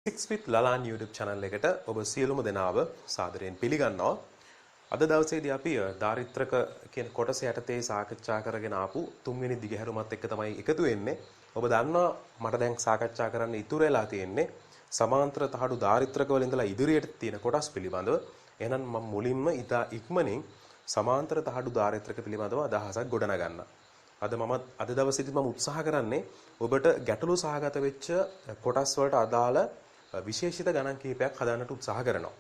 Six with Lalan YouTube channel එකට ඔබ සියලුම දෙනාව සාදරයෙන් පිළිගන්නවා. අද දවසේදී අපි දාරිත්‍රක කියන කොටස යටතේ සාකච්ඡා කරගෙන ආපු තුන්වෙනි දිගහැරුමත් එක්ක තමයි එකතු වෙන්නේ. ඔබ දන්නවා මට දැන් සාකච්ඡා කරන්න ඉතුරු වෙලා තියෙන්නේ සමාන්තර තහඩු දාරිත්‍රක වල ඉඳලා ඉදිරියට තියෙන කොටස් පිළිබඳව. එහෙනම් මම මුලින්ම ඉතා ඉක්මනින් සමාන්තර තහඩු දාරිත්‍රක පිළිබඳව අදහසක් ගොඩනගන්න. අද දවසේදී මම උත්සාහ කරන්නේ ඔබට ගැටලු සහගත වෙච්ච කොටස් වලට අදාළ විශේෂිත ගණන් කිහිපයක් හදන්නට උත්සාහ කරනවා.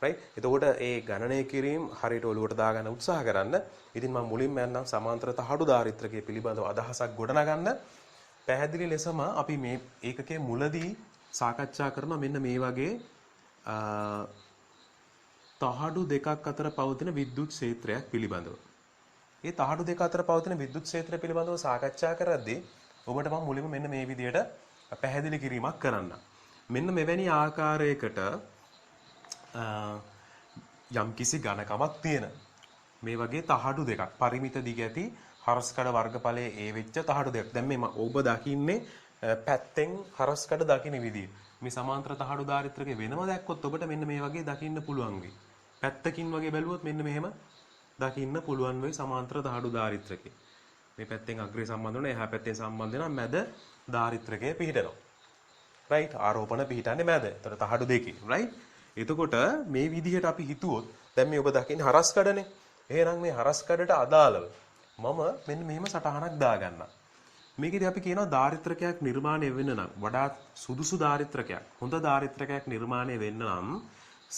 right? එතකොට ඒ ගණනය කිරීම හරියට ඔලුවට දාගන්න උත්සාහ කරන්න. ඉතින් මම මුලින්ම යන්නම් සමාන්තර තහඩු දාරිත්‍රකයේ පිළිබඳව අදහසක් ගොඩනගන්න. පැහැදිලි ලෙසම අපි මේ ඒකකයේ මුලදී සාකච්ඡා කරන මෙන්න මේ වගේ තහඩු දෙකක් අතර පවතින විද්‍යුත් ක්ෂේත්‍රයක් පිළිබඳව. මේ තහඩු දෙක අතර පවතින විද්‍යුත් ක්ෂේත්‍රය පිළිබඳව සාකච්ඡා කරද්දී ඔබට මම මුලින්ම මෙන්න මේ විදිහට පැහැදිලි කිරීමක් කරන්නම්. මෙන්න මෙවැනි ආකාරයකට යම් කිසි ඝනකමක් තියෙන මේ වගේ තහඩු දෙකක් පරිමිත දිග ඇති හරස්කඩ වර්ගඵලයේ ඒ වෙච්ච තහඩු දෙකක්. දැන් මේ ඔබ දකින්නේ පැත්තෙන් හරස්කඩ දකින්න විදිය. මේ සමාන්තර තහඩු දාරිත්‍රකේ වෙනම දැක්කොත් ඔබට මෙන්න මේ වගේ දකින්න පුළුවන් වෙයි. පැත්තකින් වගේ බැලුවොත් මෙන්න මෙහෙම දකින්න පුළුවන් වෙයි සමාන්තර තහඩු දාරිත්‍රකේ. මේ පැත්තෙන් අග්‍රේ සම්බන්ධ වෙනවා, එහා පැත්තෙන් සම්බන්ධ වෙනවා, මැද දාරිත්‍රකයේ පිහිටනවා. right? ආරෝපණ පිහිටන්නේ මැද. එතකොට තහඩු දෙකේ. right? එතකොට මේ විදිහට අපි හිතුවොත් දැන් මේ ඔබ දකින්නේ හරස්කඩනේ. එහෙනම් මේ හරස්කඩට අදාළව මම මෙන්න මෙහෙම සටහනක් දාගන්නම්. මේකෙදි අපි කියනවා දාරිත්‍රකයක් නිර්මාණය වෙන්න නම් වඩාත් සුදුසු දාරිත්‍රකයක්, හොඳ දාරිත්‍රකයක් නිර්මාණය වෙන්න නම්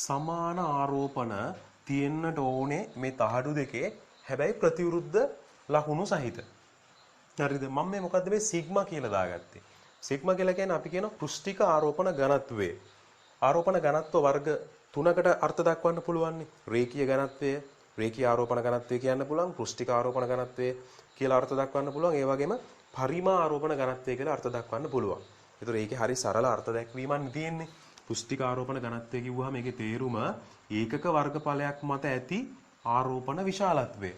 සමාන ආරෝපණ තියෙන්නට ඕනේ මේ තහඩු දෙකේ. හැබැයි ප්‍රතිවිරුද්ධ ලකුණු සහිත. හරිද? මම මේ මොකද්ද මේ සිග්මා කියලා දාගත්තේ. සිග්මා කියලා කියන්නේ අපි කියන පෘෂ්ඨික ආරෝපණ ඝනත්වය. ආරෝපණ ඝනත්ව වර්ග තුනකට අර්ථ දක්වන්න පුළුවන්. රේඛීය ඝනත්වය, රේඛීය ආරෝපණ ඝනත්වය කියන්න පුළුවන්, පෘෂ්ඨික ආරෝපණ ඝනත්වය කියලා අර්ථ දක්වන්න පුළුවන්. ඒ වගේම පරිමා ආරෝපණ ඝනත්වය කියලා අර්ථ දක්වන්න පුළුවන්. ඒතර ඒකේ හරි සරල අර්ථ දැක්වීමක් තියෙන්නේ. පෘෂ්ඨික ආරෝපණ ඝනත්වය කිව්වහම මේකේ තේරුම ඒකක වර්ගඵලයක් මත ඇති ආරෝපණ විශාලත්වය.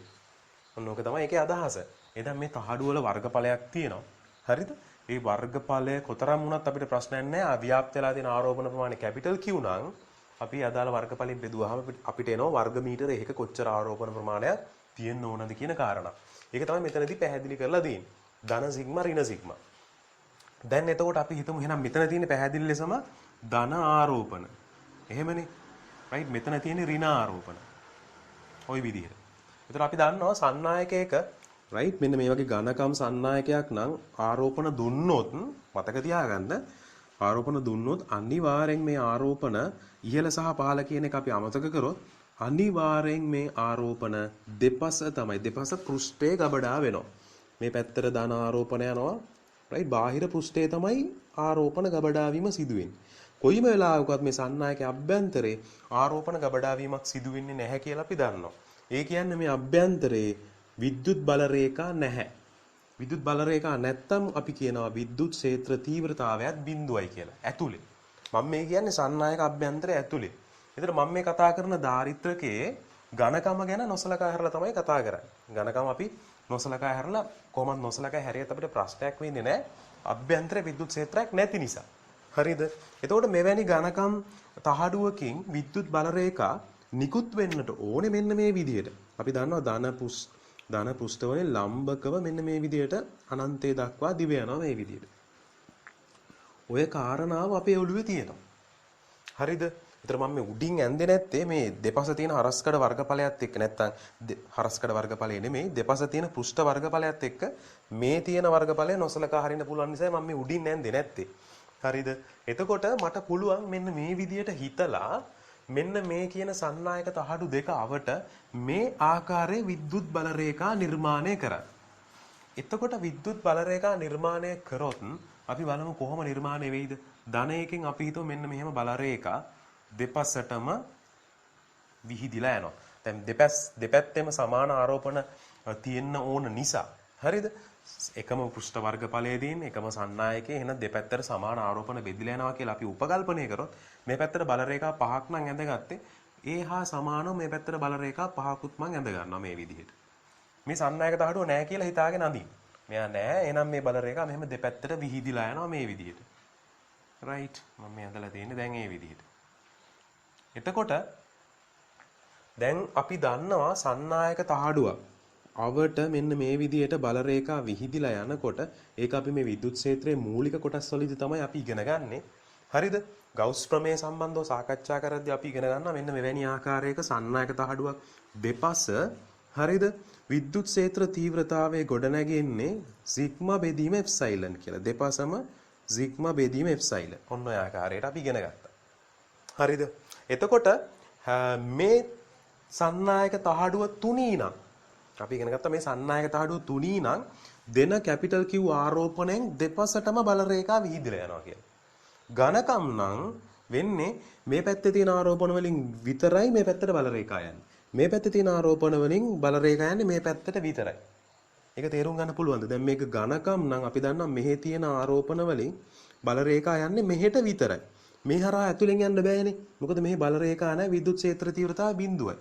ඔන්න ඕක තමයි ඒකේ අදහස. එතන මේ තහඩු වල වර්ගඵලයක් තියෙනවා. හරිද? මේ වර්ගඵලය කොතරම් වුණත් අපිට ප්‍රශ්නයක් නැහැ. අව්‍යාප්ත වෙලා තියෙන ආරෝපණ ප්‍රමාණය කැපිටල් Q නම් අපි අදාළ වර්ගඵලයෙන් බෙදුවාම අපිට එනවා වර්ග මීටර එකක කොච්චර ආරෝපණ ප්‍රමාණයක් තියෙන්න ඕනද කියන කාරණා. ඒක තමයි මෙතනදී පැහැදිලි කරලා දෙන්නේ. ධන සිග්මා ඍණ සිග්මා. දැන් එතකොට අපි හිතමු එහෙනම් මෙතන තියෙන පැහැදිලි ලෙසම ධන ආරෝපණ. එහෙමනේ. right? මෙතන තියෙන ඍණ ආරෝපණ. ওই විදිහට. ඒතර අපි දන්නවා සන්නායකයක right මෙන්න මේ වගේ ඝනකම් සන්නායකයක් නම් ආරෝපණ දුන්නොත් මතක තියාගන්න ආරෝපණ දුන්නොත් අනිවාර්යෙන් මේ ආරෝපණ ඉහළ සහ පහළ කියන එක අපි අමතක කරොත් අනිවාර්යෙන් මේ ආරෝපණ දෙපස පෘෂ්ඨයේ ගබඩා වෙනවා. මේ පැත්තට ධන ආරෝපණ යනවා right බාහිර පෘෂ්ඨයේ තමයි ආරෝපණ ගබඩා වීම සිදු වෙන්නේ. කොයිම වෙලාවකවත් මේ සන්නායකයේ අභ්‍යන්තරේ ආරෝපණ ගබඩා වීමක් සිදු වෙන්නේ නැහැ කියලා අපි දන්නවා. ඒ කියන්නේ මේ අභ්‍යන්තරේ විද්‍යුත් බල රේඛා නැහැ. විද්‍යුත් බල රේඛා නැත්තම් අපි කියනවා විද්‍යුත් ක්ෂේත්‍ර තීව්‍රතාවයත් බිඳුවයි කියලා. ඇතුලේ. මම මේ කියන්නේ සන්නායක අභ්‍යන්තරය ඇතුලේ. ඒතර මම මේ කතා කරන දාරිත්‍රකයේ ඝනකම ගැන නොසලකා හැරලා තමයි කතා කරන්නේ. ඝනකම අපි නොසලකා හැරලා කොහොමද නොසලකා හැරියත් අපිට ප්‍රශ්නයක් වෙන්නේ නැහැ. අභ්‍යන්තර විද්‍යුත් ක්ෂේත්‍රයක් නැති නිසා. හරිද? එතකොට මෙවැනි ඝනකම් තහඩුවකින් විද්‍යුත් බල රේඛා නිකුත් වෙන්නට ඕනේ මෙන්න මේ විදිහට. අපි දන්නවා ධන පෘෂ්ඨවලින් ලම්බකව මෙන්න මේ විදිහට අනන්තය දක්වා දිව යනවා මේ විදිහට. ඔය කාරණාව අපේ ඔළුවේ තියෙනවා. හරිද? ඒතර මම මේ උඩින් ඇඳේ නැත්තේ මේ දෙපස තියෙන හරස්කඩ වර්ගඵලයත් එක්ක නැත්තම් හරස්කඩ වර්ගඵලය නෙමෙයි දෙපස තියෙන පෘෂ්ඨ වර්ගඵලයත් එක්ක මේ තියෙන වර්ගඵලය නොසලකා හරින්න පුළුවන් නිසා මම මේ උඩින් ඇඳේ නැත්තේ. හරිද? එතකොට මට පුළුවන් මෙන්න මේ විදිහට හිතලා මෙන්න මේ කියන සන්නායක තහඩු දෙක අවට මේ ආකාරයේ විද්‍යුත් බල රේඛා නිර්මාණය කරන්න. එතකොට විද්‍යුත් බල රේඛා නිර්මාණය කරොත් අපි බලමු කොහොම නිර්මාණය වෙයිද? ධනයකින් අපි හිතුව මෙන්න මෙහෙම බල රේඛා දෙපසටම විහිදිලා යනවා. දැන් දෙපැත්තෙම සමාන ආරෝපණ තියෙන්න ඕන නිසා. හරිද? එකම පෘෂ්ඨ වර්ගඵලයේ තියෙන එකම සන්නායකයේ එහෙනම් දෙපැත්තට සමාන ආරෝපණ බෙදලා යනවා කියලා අපි උපකල්පනය කරොත් මේ පැත්තට බල රේඛා පහක් නම් ඇඳගත්තේ ඒ හා සමානව මේ පැත්තට බල රේඛා පහකුත් මං ඇඳ ගන්නවා මේ විදිහට. මේ සන්නායක තහඩුව නැහැ කියලා හිතාගෙන අඳින්න. මෙයා නැහැ. එහෙනම් මේ බල රේඛා මෙහෙම දෙපැත්තට විහිදිලා යනවා මේ විදිහට. right මම මේ හදලා තියෙන්නේ දැන් මේ විදිහට. එතකොට දැන් අපි දන්නවා සන්නායක තහඩුවක් අවට මෙන්න මේ විදිහට බල රේඛා විහිදිලා යනකොට ඒක අපි මේ විද්‍යුත් ක්ෂේත්‍රයේ මූලික කොටස් වලදී තමයි අපි ඉගෙන ගන්නෙ. හරිද? ගවුස් ප්‍රමේය සම්බන්ධව සාකච්ඡා කරද්දී අපි ඉගෙන ගන්නවා මෙන්න මෙවැනි ආකාරයක සන්නායක තහඩුවක් දෙපස හරිද? විද්‍යුත් ක්ෂේත්‍ර තීව්‍රතාවයේ ගොඩනැගෙන්නේ සිග්මා බෙදීම එප්සයිලන් කියලා. දෙපසම සිග්මා බෙදීම එප්සයිලන්. ඔන්න ඔය ආකාරයට අපි ඉගෙන ගත්තා. හරිද? එතකොට මේ සන්නායක තහඩුව තුනී නම් අපි ඉගෙන ගත්තා මේ සන්නායක තහඩුව තුනී නම් දෙන කැපිටල් Q ආරෝපණයෙන් දෙපසටම බල රේඛා විහිදලා යනවා කියලා. ඝනකම් නම් වෙන්නේ මේ පැත්තේ තියෙන ආරෝපණ වලින් විතරයි මේ පැත්තට බල රේඛා යන්නේ. මේ පැත්තේ තියෙන ආරෝපණ වලින් බල රේඛා යන්නේ මේ පැත්තට විතරයි. ඒක තේරුම් ගන්න පුළුවන්ද? දැන් මේක ඝනකම් නම් අපි දන්නවා මෙහි තියෙන ආරෝපණ වලින් බල රේඛා යන්නේ මෙහෙට විතරයි. මේ හරහා ඇතුලෙන් යන්න බෑනේ. මොකද මෙහි බල රේඛා නැහැ විද්‍යුත් ක්ෂේත්‍ර තීව්‍රතාවය බිඳුවයි.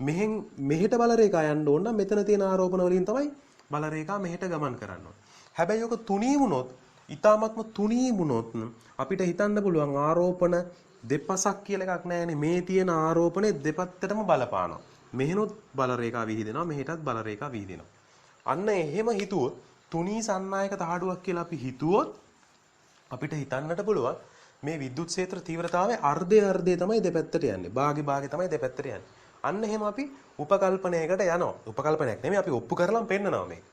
මෙහෙන් මෙහෙට බල රේඛා යන්න ඕන නම් මෙතන තියෙන ආරෝපණ වලින් තමයි බල රේඛා මෙහෙට ගමන් කරන්න ඕන. හැබැයි ඔක තුනී වුණොත්, ඊටාත්ම තුනී වුණොත් අපිට හිතන්න පුළුවන් ආරෝපණ දෙපසක් කියලා එකක් නැහැනේ. මේ තියෙන ආරෝපණේ දෙපැත්තටම බලපානවා. මෙහෙනොත් බල රේඛා විහිදෙනවා, මෙහෙටත් බල රේඛා විහිදෙනවා. අන්න එහෙම හිතුවොත් තුනී සන්නායක තහඩුවක් කියලා අපි හිතුවොත් අපිට හිතන්නට පුළුවන් මේ විද්‍යුත් ක්ෂේත්‍ර තීව්‍රතාවයේ අර්ධය තමයි දෙපැත්තට යන්නේ. භාගේ තමයි දෙපැත්තට යන්නේ. අන්න එහෙම අපි උපකල්පනයකට යනවා. උපකල්පනයක් නෙමෙයි අපි ඔප්පු කරලාම පෙන්නනවා මේක.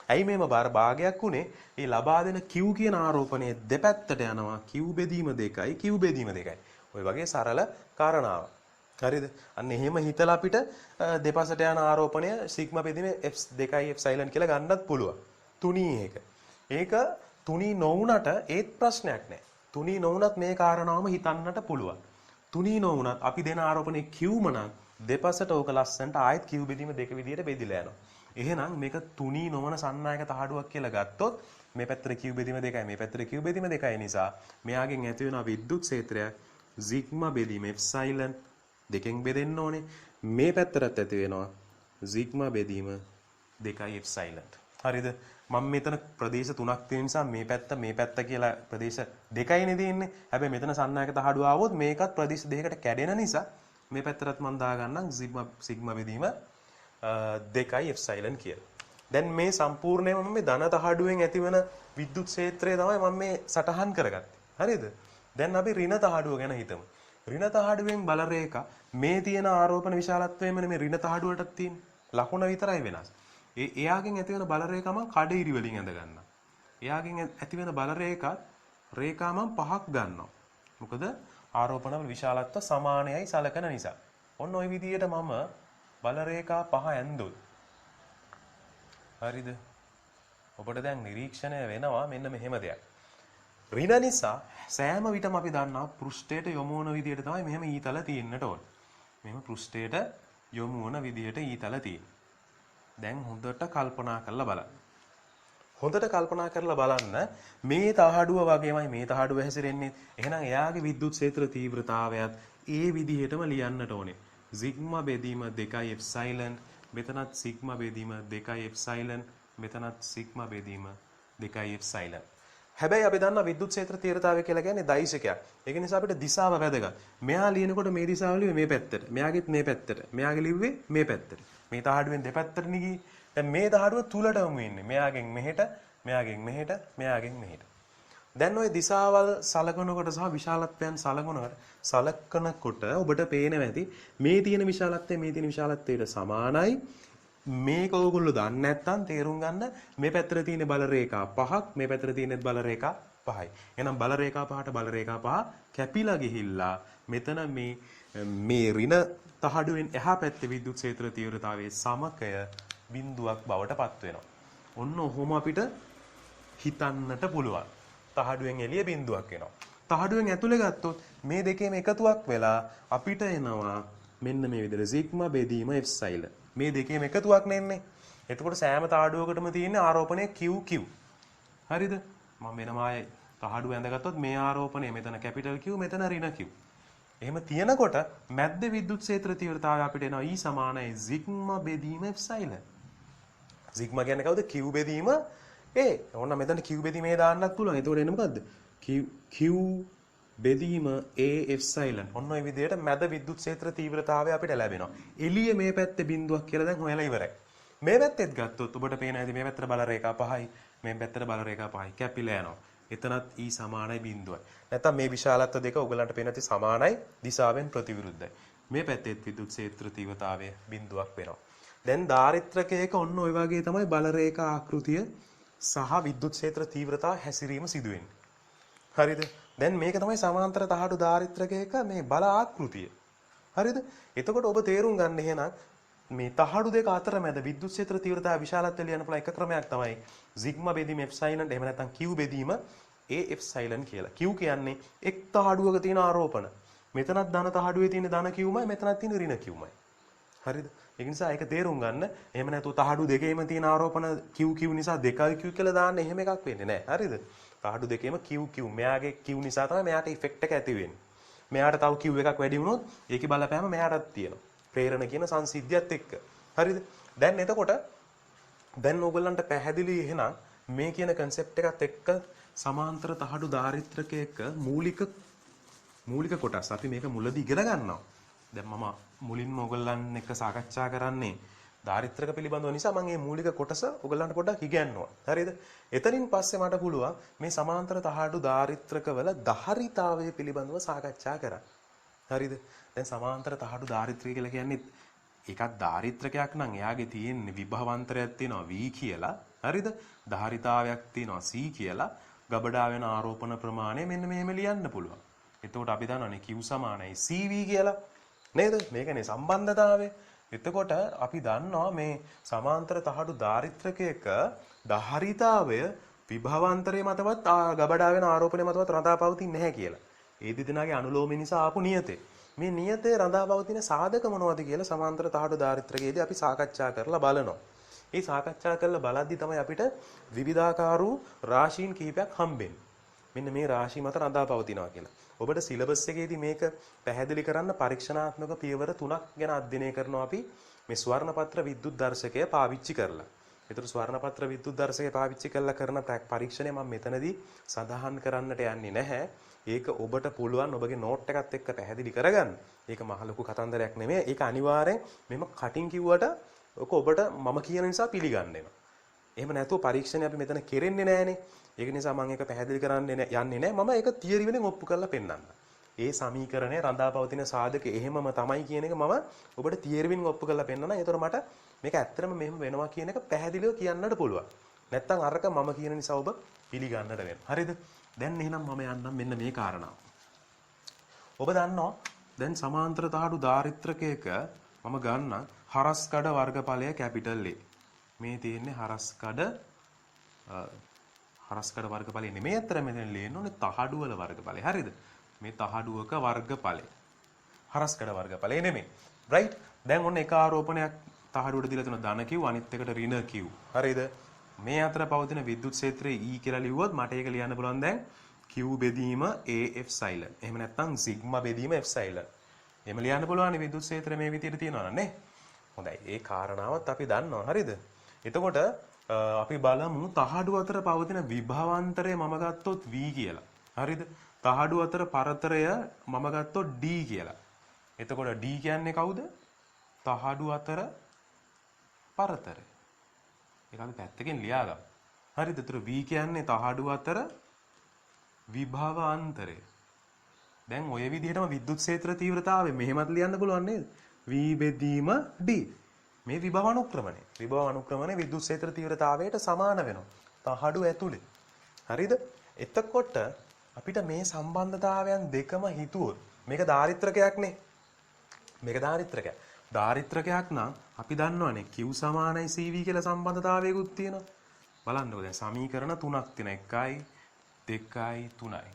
ඇයි මේම භාගයක් උනේ? ඒ ලබා දෙන Q කියන ආරෝපණයේ දෙපැත්තට යනවා. Q බෙදීම 2යි Q බෙදීම 2යි. ඔය වගේ සරල කාරණාවක්. හරිද? අන්න එහෙම හිතලා අපිට දෙපසට යන ආරෝපණය සිග්මා බෙදීම F2යි එප්සයිලන් කියලා ගන්නත් පුළුවන්. තුනී එක. ඒක තුනී නොවුනට ඒත් ප්‍රශ්නයක් නැහැ. තුනී නොවුනත් මේ කාරණාවම හිතන්නට පුළුවන්. තුනී නොවුනත් අපි දෙන ආරෝපණයේ Qම නම් දෙපසට ඕක ලස්සනට ආයෙත් Q බෙදීම 2 විදියට බෙදිලා යනවා. එහෙනම් මේක තුනී නොවන සන්නායක තහඩුවක් කියලා ගත්තොත් මේ පැත්තට Q බෙදීම 2යි මේ පැත්තට Q බෙදීම 2යි නිසා මෙයාගෙන් ඇති වෙන විද්‍යුත් ක්ෂේත්‍රයක් සිග්මා බෙදීම එප්සයිලන් දෙකෙන් බෙදෙන්න ඕනේ. මේ පැත්තටත් ඇති වෙනවා සිග්මා බෙදීම 2යි එප්සයිලන්. හරිද? මම මෙතන ප්‍රදේශ තුනක් තියෙන නිසා මේ පැත්ත කියලා ප්‍රදේශ දෙකයිනේ තියෙන්නේ. හැබැයි මෙතන සන්නායක තහඩුව ආවොත් මේකත් ප්‍රදේශ දෙකකට කැඩෙන නිසා මේ පැත්තටත් මම දාගන්නම් සිග්මා බෙදීම 2යි එප්සයිලන් කියලා. දැන් මේ සම්පූර්ණයෙන්ම මේ ධන තහඩුවෙන් ඇතිවන විද්‍යුත් ක්ෂේත්‍රය තමයි මම මේ සටහන් කරගත්තේ. හරිද? දැන් අපි ඍණ තහඩුව ගැන හිතමු. ඍණ තහඩුවෙන් බල රේඛා මේ තියෙන ආරෝපණ විශාලත්වයෙන් මේ ඍණ තහඩුවටත් තියෙන ලකුණ විතරයි වෙනස්. එයාගෙන් ඇති වෙන බල රේඛා මම කඩිරි වලින් ඇඳ ගන්නවා. එයාගෙන් ඇති වෙන බල රේඛා මම 5ක් ගන්නවා. මොකද ආරෝපණ වල විශාලත්ව සමානයයි සලකන නිසා. ඔන්න ওই විදිහට මම බල රේඛා 5 ඇඳුත්. හරිද? ඔබට දැන් නිරීක්ෂණය වෙනවා මෙන්න මෙහෙම දෙයක්. ඍණ නිසා සෑම විටම අපි දන්නවා පෘෂ්ඨයට යොමු වන විදිහට තමයි මෙහෙම ඊතල තියෙන්නට ඕන. මෙහෙම පෘෂ්ඨයට යොමු වන විදිහට ඊතල තියෙනවා. දැන් හොඳට කල්පනා කරලා බලන්න. හොඳට කල්පනා කරලා බලන්න මේ තහඩුව වගේමයි මේ තහඩුව හැසිරෙන්නේ. එහෙනම් එයාගේ විද්‍යුත් ක්ෂේත්‍ර තීව්‍රතාවයත් ඒ විදිහටම ලියන්නට ඕනේ. සිග්මා බෙදීම 2යි එප්සයිලන්, මෙතනත් සිග්මා බෙදීම 2යි එප්සයිලන්, මෙතනත් සිග්මා බෙදීම 2යි එප්සයිලන්. හැබැයි අපි දන්නා විද්‍යුත් ක්ෂේත්‍ර තීව්‍රතාවය කියලා කියන්නේ දෛශකයක්. ඒක නිසා අපිට දිශාව වැදගත්. මෙහා ලියනකොට මේ දිශාව ලිව්වේ මේ පැත්තට. මෙයාගෙත් මේ පැත්තට. මෙයාගේ ලිව්වේ මේ පැත්තට. මේ තහඩුවෙන් දෙපැත්තට නිගී. දැන් මේ තහඩුව තුලට යමු වෙන්නේ. මෙයාගෙන් මෙහෙට, මෙයාගෙන් මෙහෙට, මෙයාගෙන් මෙහෙට. දැන් ওই දිශාවල් සලකනකොට සහ විශාලත්වයන් සලකනකොට ඔබට පේනවා ඇති මේ තියෙන විශාලත්වය මේ තියෙන විශාලත්වයට සමානයි. මේක ඕගොල්ලෝ දන්නේ නැත්නම් තේරුම් ගන්න මේ පැත්තට තියෙන බල රේඛා 5ක් මේ පැත්තට තියෙන බල රේඛා 5යි. එහෙනම් බල රේඛා 5ට බල රේඛා 5 කැපිලා ගිහිල්ලා මෙතන මේ ඍණ තහඩුවෙන් එහා පැත්තේ විද්‍යුත් ක්ෂේත්‍ර තීව්‍රතාවයේ සමකය බිඳුවක් බවට පත් වෙනවා. ඔන්න ඔහොම අපිට හිතන්නට පුළුවන්. තහඩුවෙන් එළිය බිඳුවක් එනවා. තහඩුවෙන් ඇතුලේ ගත්තොත් මේ දෙකේම එකතුවක් වෙලා අපිට එනවා මෙන්න මේ විදිහට සිග්මා බෙදීම එප්සයිලන්. මේ දෙකේම එකතුවක් නෙන්නේ. එතකොට සෑම තහඩුවකටම තියෙන ආරෝපණය QQ. හරිද? මම වෙනම ආයේ තහඩුව ඇඳගත්තොත් මේ ආරෝපණය මෙතන කැපිටල් Q මෙතන ඍණ Q. එහෙම තියෙනකොට මැද්ද විද්‍යුත් ක්ෂේත්‍ර තීව්‍රතාවය අපිට එනවා E සමානයි සිග්මා බෙදීම එප්සයිලන්. සිග්මා කියන්නේ කවුද? Q බෙදීම A. ඕන්න මෙතන Q බෙදීම A දාන්නත් පුළුවන්. එතකොට එන්නේ මොකද්ද? Q බෙදීම AF silent. ඔන්න ඔය විදිහට මැද විද්‍යුත් ක්ෂේත්‍ර තීව්‍රතාවය අපිට ලැබෙනවා. එළිය මේ පැත්තේ බිඳුවක් කියලා දැන් හොයලා ඉවරයි. මේ පැත්තෙත් ගත්තොත් ඔබට පේන ඇති මේ පැත්තට බල රේඛා 5යි, මේ පැත්තට බල රේඛා 5යි කැපිලා යනවා. එතනත් E සමානයි බිඳුවයි. නැත්තම් මේ විශාලත්ව දෙක ඔයගලන්ට පේන ඇති සමානයි දිශාවෙන් ප්‍රතිවිරුද්ධයි. මේ පැත්තෙත් විද්‍යුත් ක්ෂේත්‍ර තීව්‍රතාවය බිඳුවක් වෙනවා. දැන් ධාරිත්‍රකයක ඔන්න ඔය වගේ තමයි බල රේඛා ආකෘතිය සහ විද්‍යුත් ක්ෂේත්‍ර තීව්‍රතාව හැසිරීම සිදු වෙන්නේ. හරිද? දැන් මේක තමයි සමාන්තර තහඩු ධාරිත්‍රකයක මේ බල ආකෘතිය. හරිද? එතකොට ඔබ තේරුම් ගන්න එහෙනම් මේ තහඩු දෙක අතර මැද විද්‍යුත් ක්ෂේත්‍ර තීව්‍රතාව විශාලත්වය ලියන්න පුළුවන් එක ක්‍රමයක් තමයි සිග්මා බෙදීම එප්සයිලන් එහෙම නැත්නම් Q බෙදීම A එප්සයිලන් කියලා. Q කියන්නේ එක් තහඩුවක තියෙන ආරෝපණ. මෙතනත් ධන තහඩුවේ තියෙන ධන Qමයි මෙතනත් තියෙන ඍණ Qමයි. හරිද? ඒ නිසා ඒක තේරුම් ගන්න. එහෙම නැතුව තහඩු දෙකේම තියෙන ආරෝපණ Q නිසා 2යි Q කියලා දාන්න එහෙම එකක් වෙන්නේ නැහැ. හරිද? තහඩු දෙකේම Q. මෙයාගේ Q නිසා තමයි මෙයාට ඉෆෙක්ට් එක ඇති වෙන්නේ. මෙයාට තව Q එකක් වැඩි වුණොත් ඒකේ බලපෑම මෙයාටත් තියෙනවා. ප්‍රේරණ කියන සංසිද්ධියත් එක්ක. හරිද? දැන් එතකොට දැන් ඕගොල්ලන්ට පැහැදිලි එහෙනම් මේ කියන concept එකත් එක්ක සමාන්තර තහඩු ධාරිත්‍රකයක මූලික කොටස් අපි මේක මුලදී ඉගෙන ගන්නවා. දැන් මම මුලින්ම ඕගොල්ලන් එක්ක සාකච්ඡා කරන්නේ ධාරිත්‍රක පිළිබඳව නිසා මම මේ මූලික කොටස ඕගොල්ලන්ට පොඩ්ඩක් ඉගැන්නුවා. හරිද? එතනින් පස්සේ මට පුළුවන් මේ සමාන්තර තහඩු ධාරිත්‍රකවල ධාරිතාවය පිළිබඳව සාකච්ඡා කරන්න. හරිද? දැන් සමාන්තර තහඩු ධාරිත්‍රය කියලා කියන්නේ ඒකත් ධාරිත්‍රකයක් නම් එයාගේ තියෙන විභවාන්තරයක් තියෙනවා V කියලා. හරිද? ධාරිතාවයක් තියෙනවා C කියලා. ගබඩා වෙන ආරෝපණ ප්‍රමාණය මෙන්න මෙහෙම ලියන්න පුළුවන්. එතකොට අපි දන්නවනේ Q සමානයි CV කියලා. නේද? මේකනේ සම්බන්ධතාවය. එතකොට අපි දන්නවා මේ සමාන්තර තහඩු ධාරිත්‍රකයක ධාරිතාවය විභවාන්තරයේ මතවත් ගබඩා වෙන ආරෝපණය මතවත් රඳා පවතින්නේ නැහැ කියලා. ඒ දෙදෙනාගේ අනුලෝමය නිසා ආපු නියතේ. මේ නියතේ රඳා පවතින සාධක මොනවද කියලා සමාන්තර තහඩු ධාරිත්‍රකයේදී අපි සාකච්ඡා කරලා බලනවා. මේ සාකච්ඡා කරලා බලද්දි තමයි අපිට විවිධාකාර වූ රාශීන් කිහිපයක් හම්බෙන්නේ. මෙන්න මේ රාශි මත රඳා පවතිනවා කියලා. ඔබට සිලබස් එකේදී මේක පැහැදිලි කරන්න පරීක්ෂණාත්මක පියවර 3ක් ගැන අධ්‍යයනය කරනවා අපි මේ ස්වර්ණපත්‍ර විද්‍යුත් දර්ශකය පාවිච්චි කරලා. ඒතර ස්වර්ණපත්‍ර විද්‍යුත් දර්ශකය පාවිච්චි කරලා කරන පරීක්ෂණය මම මෙතනදී සඳහන් කරන්නට යන්නේ නැහැ. ඒක ඔබට පුළුවන් ඔබගේ නෝට් එකත් එක්ක පැහැදිලි කරගන්න. ඒක මහ ලොකු කතන්දරයක් නෙමෙයි. ඒක අනිවාර්යෙන් මෙම කටින් කිව්වට ඔක ඔබට මම කියන නිසා පිළිගන්න වෙනවා. එහෙම නැතුව පරීක්ෂණය අපි මෙතන කෙරෙන්නේ නැහනේ. ඒක නිසා මම ඒක පැහැදිලි කරන්න යන්නේ නැහැ. මම ඒක තියරි වලින් ඔප්පු කරලා පෙන්නන්න. ඒ සමීකරණය රඳාපවතින සාධක එහෙමම තමයි කියන එක මම ඔබට තියරි වලින් ඔප්පු කරලා පෙන්නන්න. ඒතර මට මේක ඇත්තටම මෙහෙම වෙනවා කියන එක පැහැදිලිව කියන්නට පුළුවන්. නැත්තම් අරක මම කියන නිසා ඔබ පිළිගන්නට වෙනවා. හරිද? දැන් එහෙනම් මම යන්නම් මෙන්න මේ කාරණාව. ඔබ දන්නවා දැන් සමාන්තර තහඩු ධාරිත්‍රකයක මම ගන්න හරස්කඩ වර්ගඵලය කැපිටල් A. මේ තියෙන්නේ හරස්කඩ වර්ගඵලය නෙමෙයි අතර මෙතන ලියන්න ඕනේ තහඩු වල වර්ගඵලය. හරිද? මේ තහඩුවක වර්ගඵලය. හරස්කඩ වර්ගඵලය නෙමෙයි. රයිට්? දැන් ඔන්න එක ආරෝපණයක් තහඩුවට දීලා තියෙන ධන Q අනිත් එකට ඍණ Q. හරිද? මේ අතර පවතින විද්‍යුත් ක්ෂේත්‍රය E කියලා ලිව්වොත් මට ඒක ලියන්න පුළුවන් දැන් Q බෙදීම AF සයිලන්. එහෙම නැත්නම් සිග්මා බෙදීම F සයිලන්. එහෙම ලියන්න පුළුවන් විද්‍යුත් ක්ෂේත්‍රය මේ විදිහට තියෙනවා නේ. හොඳයි. ඒ කාරණාවත් අපි දන්නවා. හරිද? එතකොට අපි බලමු තහඩු අතර පවතින විභවාන්තරය මම ගත්තොත් V කියලා. හරිද? තහඩු අතර පරතරය මම ගත්තොත් D කියලා. එතකොට D කියන්නේ කවුද? තහඩු අතර පරතරය. ඒක අපි පැත්තකින් ලියාගමු. හරිද? ඒතර V කියන්නේ තහඩු අතර විභවාන්තරය. දැන් ඔය විදිහටම විද්‍යුත් ක්ෂේත්‍ර තීව්‍රතාවය මෙහෙමත් ලියන්න පුළුවන් නේද? V බෙදීම D. මේ විභව අනුක්‍රමණය. විභව අනුක්‍රමණය විද්‍යුත් ක්ෂේත්‍ර තීව්‍රතාවයට සමාන වෙනවා. තහඩු ඇතුලේ. හරිද? එතකොට අපිට මේ සම්බන්ධතාවයන් දෙකම හිතුවොත් මේක ධාරිත්‍රකයක් නේ. මේක ධාරිත්‍රකයක්. ධාරිත්‍රකයක් නම් අපි දන්නවනේ Q සමානයි CV කියලා සම්බන්ධතාවයකුත් තියෙනවා. බලන්නකෝ දැන් සමීකරණ තුනක් තියෙනවා. 1යි 2යි 3යි.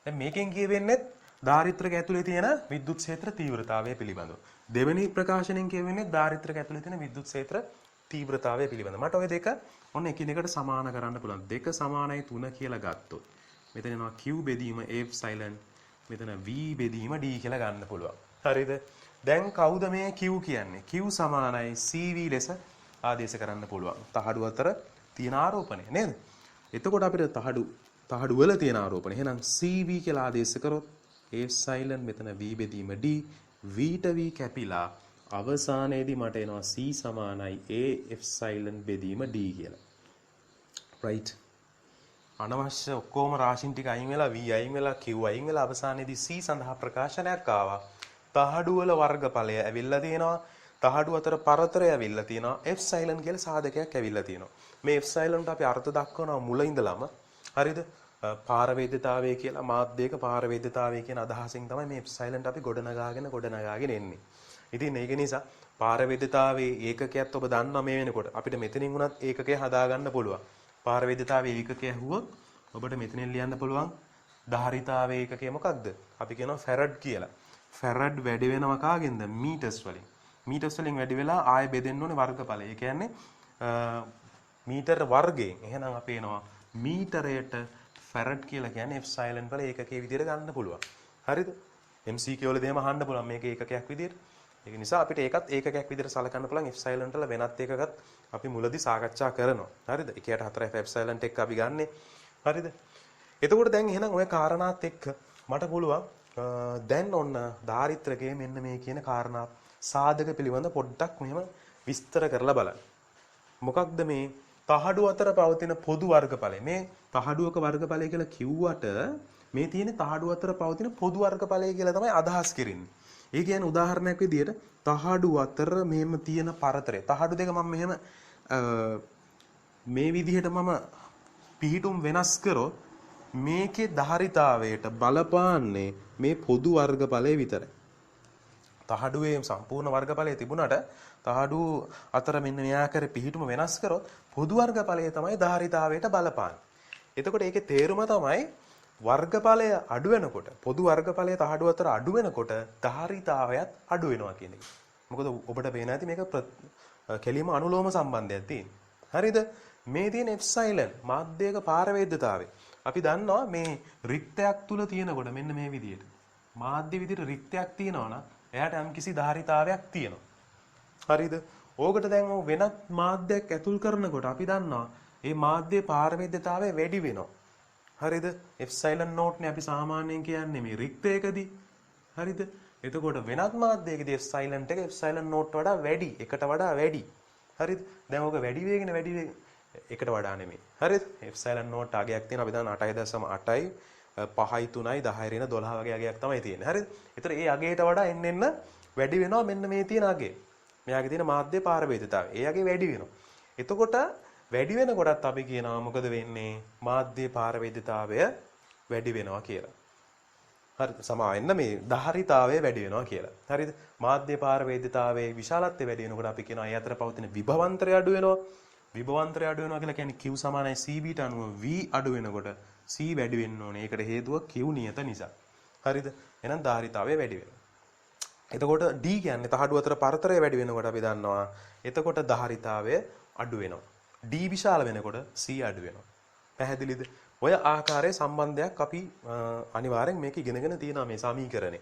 දැන් මේකෙන් කියවෙන්නේ ධාරිත්‍රක ඇතුලේ තියෙන විද්‍යුත් ක්ෂේත්‍ර තීව්‍රතාවය පිළිබඳව. දෙවෙනි ප්‍රකාශනයෙන් කියවෙන්නේ ධාරිත්‍රක ඇතුලේ තියෙන විද්‍යුත් ක්ෂේත්‍ර තීව්‍රතාවය පිළිබඳව. මට ওই දෙක ඔන්න එකිනෙකට සමාන කරන්න පුළුවන්. 2 සමානයි 3 කියලා ගත්තොත් මෙතන එනවා Q බෙදීම F silent මෙතන V බෙදීම D කියලා ගන්න පුළුවන්. හරිද? දැන් කවුද මේ Q කියන්නේ? Q සමානයි CV ලෙස ආදේශ කරන්න පුළුවන්. තහඩු අතර තියෙන ආරෝපණය නේද? එතකොට අපිට තහඩු වල තියෙන ආරෝපණ. එහෙනම් CV කියලා ආදේශ කරොත් F silent මෙතන V බෙදීම D Vට V කැපිලා අවසානයේදී මට එනවා C සමානයි A F silent බෙදීම D කියලා. right. අනවශ්‍ය ඔක්කොම රාශින් ටික අයින් වෙලා V අයින් වෙලා Q අයින් වෙලා අවසානයේදී C සඳහා ප්‍රකාශනයක් ආවා. තහඩු වල වර්ගඵලය ඇවිල්ලා තියෙනවා. තහඩු අතර පරතරය ඇවිල්ලා තියෙනවා. F silent කියලා සාධකයක් ඇවිල්ලා තියෙනවා. මේ F silent අපි අර්ථ දක්වනවා මුල ඉඳලම. හරිද? පාරවේද්‍යතාවය කියලා මාධ්‍යයක පාරවේද්‍යතාවය කියන අදහසින් තමයි මේ F silent අපි ගොඩනගාගෙන එන්නේ. ඉතින් ඒක නිසා පාරවේද්‍යතාවයේ ඒකකයක් ඔබ දන්නවා මේ වෙනකොට. අපිට මෙතනින් උනත් ඒකකය හදාගන්න පුළුවන්. පාරවේද්‍යතාවයේ ඒකකය ඇහුවොත් ඔබට මෙතනින් ලියන්න පුළුවන් ධාරිතාවයේ ඒකකය මොකක්ද? අපි කියනවා ෆැරඩ් කියලා. ෆැරඩ් වැඩි වෙනවා කාගෙන්ද? මීටර්ස් වලින්. මීටර්ස් වලින් වැඩි වෙලා ආයෙ බෙදෙන්න ඕනේ වර්ගඵලය. ඒ කියන්නේ මීටර වර්ගයෙන්. එහෙනම් අපි එනවා මීටරයට ෆැරඩ් කියලා කියන්නේ F silent වල ඒකකයේ විදිහට ගන්න පුළුවන්. හරිද? MCQ වලදී එහෙම අහන්න පුළුවන් මේක ඒකකයක් විදිහට. ඒක නිසා අපිට ඒකත් ඒකකයක් විදිහට සලකන්න පුළුවන්. F silent වල වෙනත් ඒකකත් අපි මුලදී සාකච්ඡා කරනවා. හරිද? 1/4 F silent එක්ක අපි ගන්නෙ. හරිද? එතකොට දැන් එහෙනම් ওই කාරණාත් එක්ක මට පුළුවන් දැන් ඔන්න දාරිත්‍රකයේ මෙන්න මේ කියන කාරණා සාධක පිළිබඳ පොඩ්ඩක් මෙහෙම විස්තර කරලා බලන්න. මොකක්ද මේ තහඩු අතර පවතින පොදු වර්ගඵලය? මේ තහඩුවක වර්ගඵලය කියලා කිව්වට මේ තියෙන තහඩු අතර පවතින පොදු වර්ගඵලය කියලා තමයි අදහස් කරන්නේ. ඒ කියන්නේ උදාහරණයක් විදියට තහඩු අතර මෙහෙම තියෙන පරතරය. තහඩු දෙක මම මෙහෙම මේ විදිහට මම පිහිටුම් වෙනස් කරොත් මේකේ ධාරිතාවයට බලපාන්නේ මේ පොදු වර්ගඵලය විතරයි. තහඩුවේ සම්පූර්ණ වර්ගඵලය තිබුණාට තහඩු අතර මෙන්න මේ ආකාරයේ පිහිටුම වෙනස් කරොත් පොදු වර්ගඵලය තමයි ධාරිතාවයට බලපාන්නේ. එතකොට ඒකේ තේරුම තමයි වර්ගඵලය අඩු වෙනකොට පොදු වර්ගඵලය තහඩු අතර අඩු වෙනකොට ධාරිතාවයත් අඩු වෙනවා කියන එක. මොකද ඔබට පේන ඇති මේක කෙලිම අනුලෝම සම්බන්ධයක් තියෙනවා. හරිද? මේ තියෙන F silent මාධ්‍යයක පාරවේද්‍යතාවය. අපි දන්නවා මේ රික්තයක් තුල තියෙනකොට මෙන්න මේ විදිහට මාධ්‍ය විදිහට රික්තයක් තියෙනවා නම් එයාට යම්කිසි ධාරිතාවයක් තියෙනවා. හරිද? ඕකට දැන් වෙනත් මාධ්‍යයක් ඇතුල් කරනකොට අපි දන්නවා මේ මාධ්‍යයේ පාරවේද්‍යතාවය වැඩි වෙනවා. හරිද? F silent note නේ අපි සාමාන්‍යයෙන් කියන්නේ මේ රික්තයකදී. හරිද? එතකොට වෙනත් මාධ්‍යයකදී F silent එක F silent note වඩා වැඩි, එකට වඩා වැඩි. හරිද? දැන් ඕක වැඩි වේගෙන එකට වඩා නෙමෙයි. හරිද? F silent note අගයක් තියෙනවා. අපි දන්නවා 8.8යි 5යි 3යි 10යි රින 12 වගේ අගයක් තමයි තියෙන්නේ. හරිද? ඒතර ඒ අගයට වඩා එන්න වැඩි වෙනවා මෙන්න මේ තියෙන අගය. මෙයාගේ තියෙන මාධ්‍ය පාරවේද්‍යතාවය. ඒ අගේ වැඩි වෙනවා. එතකොට වැඩි වෙනකොටත් අපි කියනවා මොකද වෙන්නේ? මාධ්‍ය පාරවේද්‍යතාවය වැඩි වෙනවා කියලා. හරිද? සමාවෙන්න මේ ධාරිතාවය වැඩි වෙනවා කියලා. හරිද? මාධ්‍ය පාරවේද්‍යතාවයේ විශාලත්වය වැඩි වෙනකොට අපි කියනවා ඒ අතර පවතින විභවාන්තරය අඩු වෙනවා. විභවාන්තරය අඩු වෙනවා කියලා කියන්නේ Q සමානයි CB ට අනුව V අඩු වෙනකොට C වැඩි වෙන්න ඕනේ. ඒකට හේතුව Q නියත නිසා. හරිද? එහෙනම් ධාරිතාවය වැඩි වෙනවා. එතකොට D කියන්නේ තහඩු අතර පරතරය වැඩි වෙනකොට අපි දන්නවා එතකොට ධාරිතාවය අඩු වෙනවා. D විශාල වෙනකොට C අඩු වෙනවා. පැහැදිලිද? ඔය ආකාරයේ සම්බන්ධයක් අපි අනිවාර්යෙන් මේක ඉගෙනගෙන තියෙනවා මේ සමීකරණය.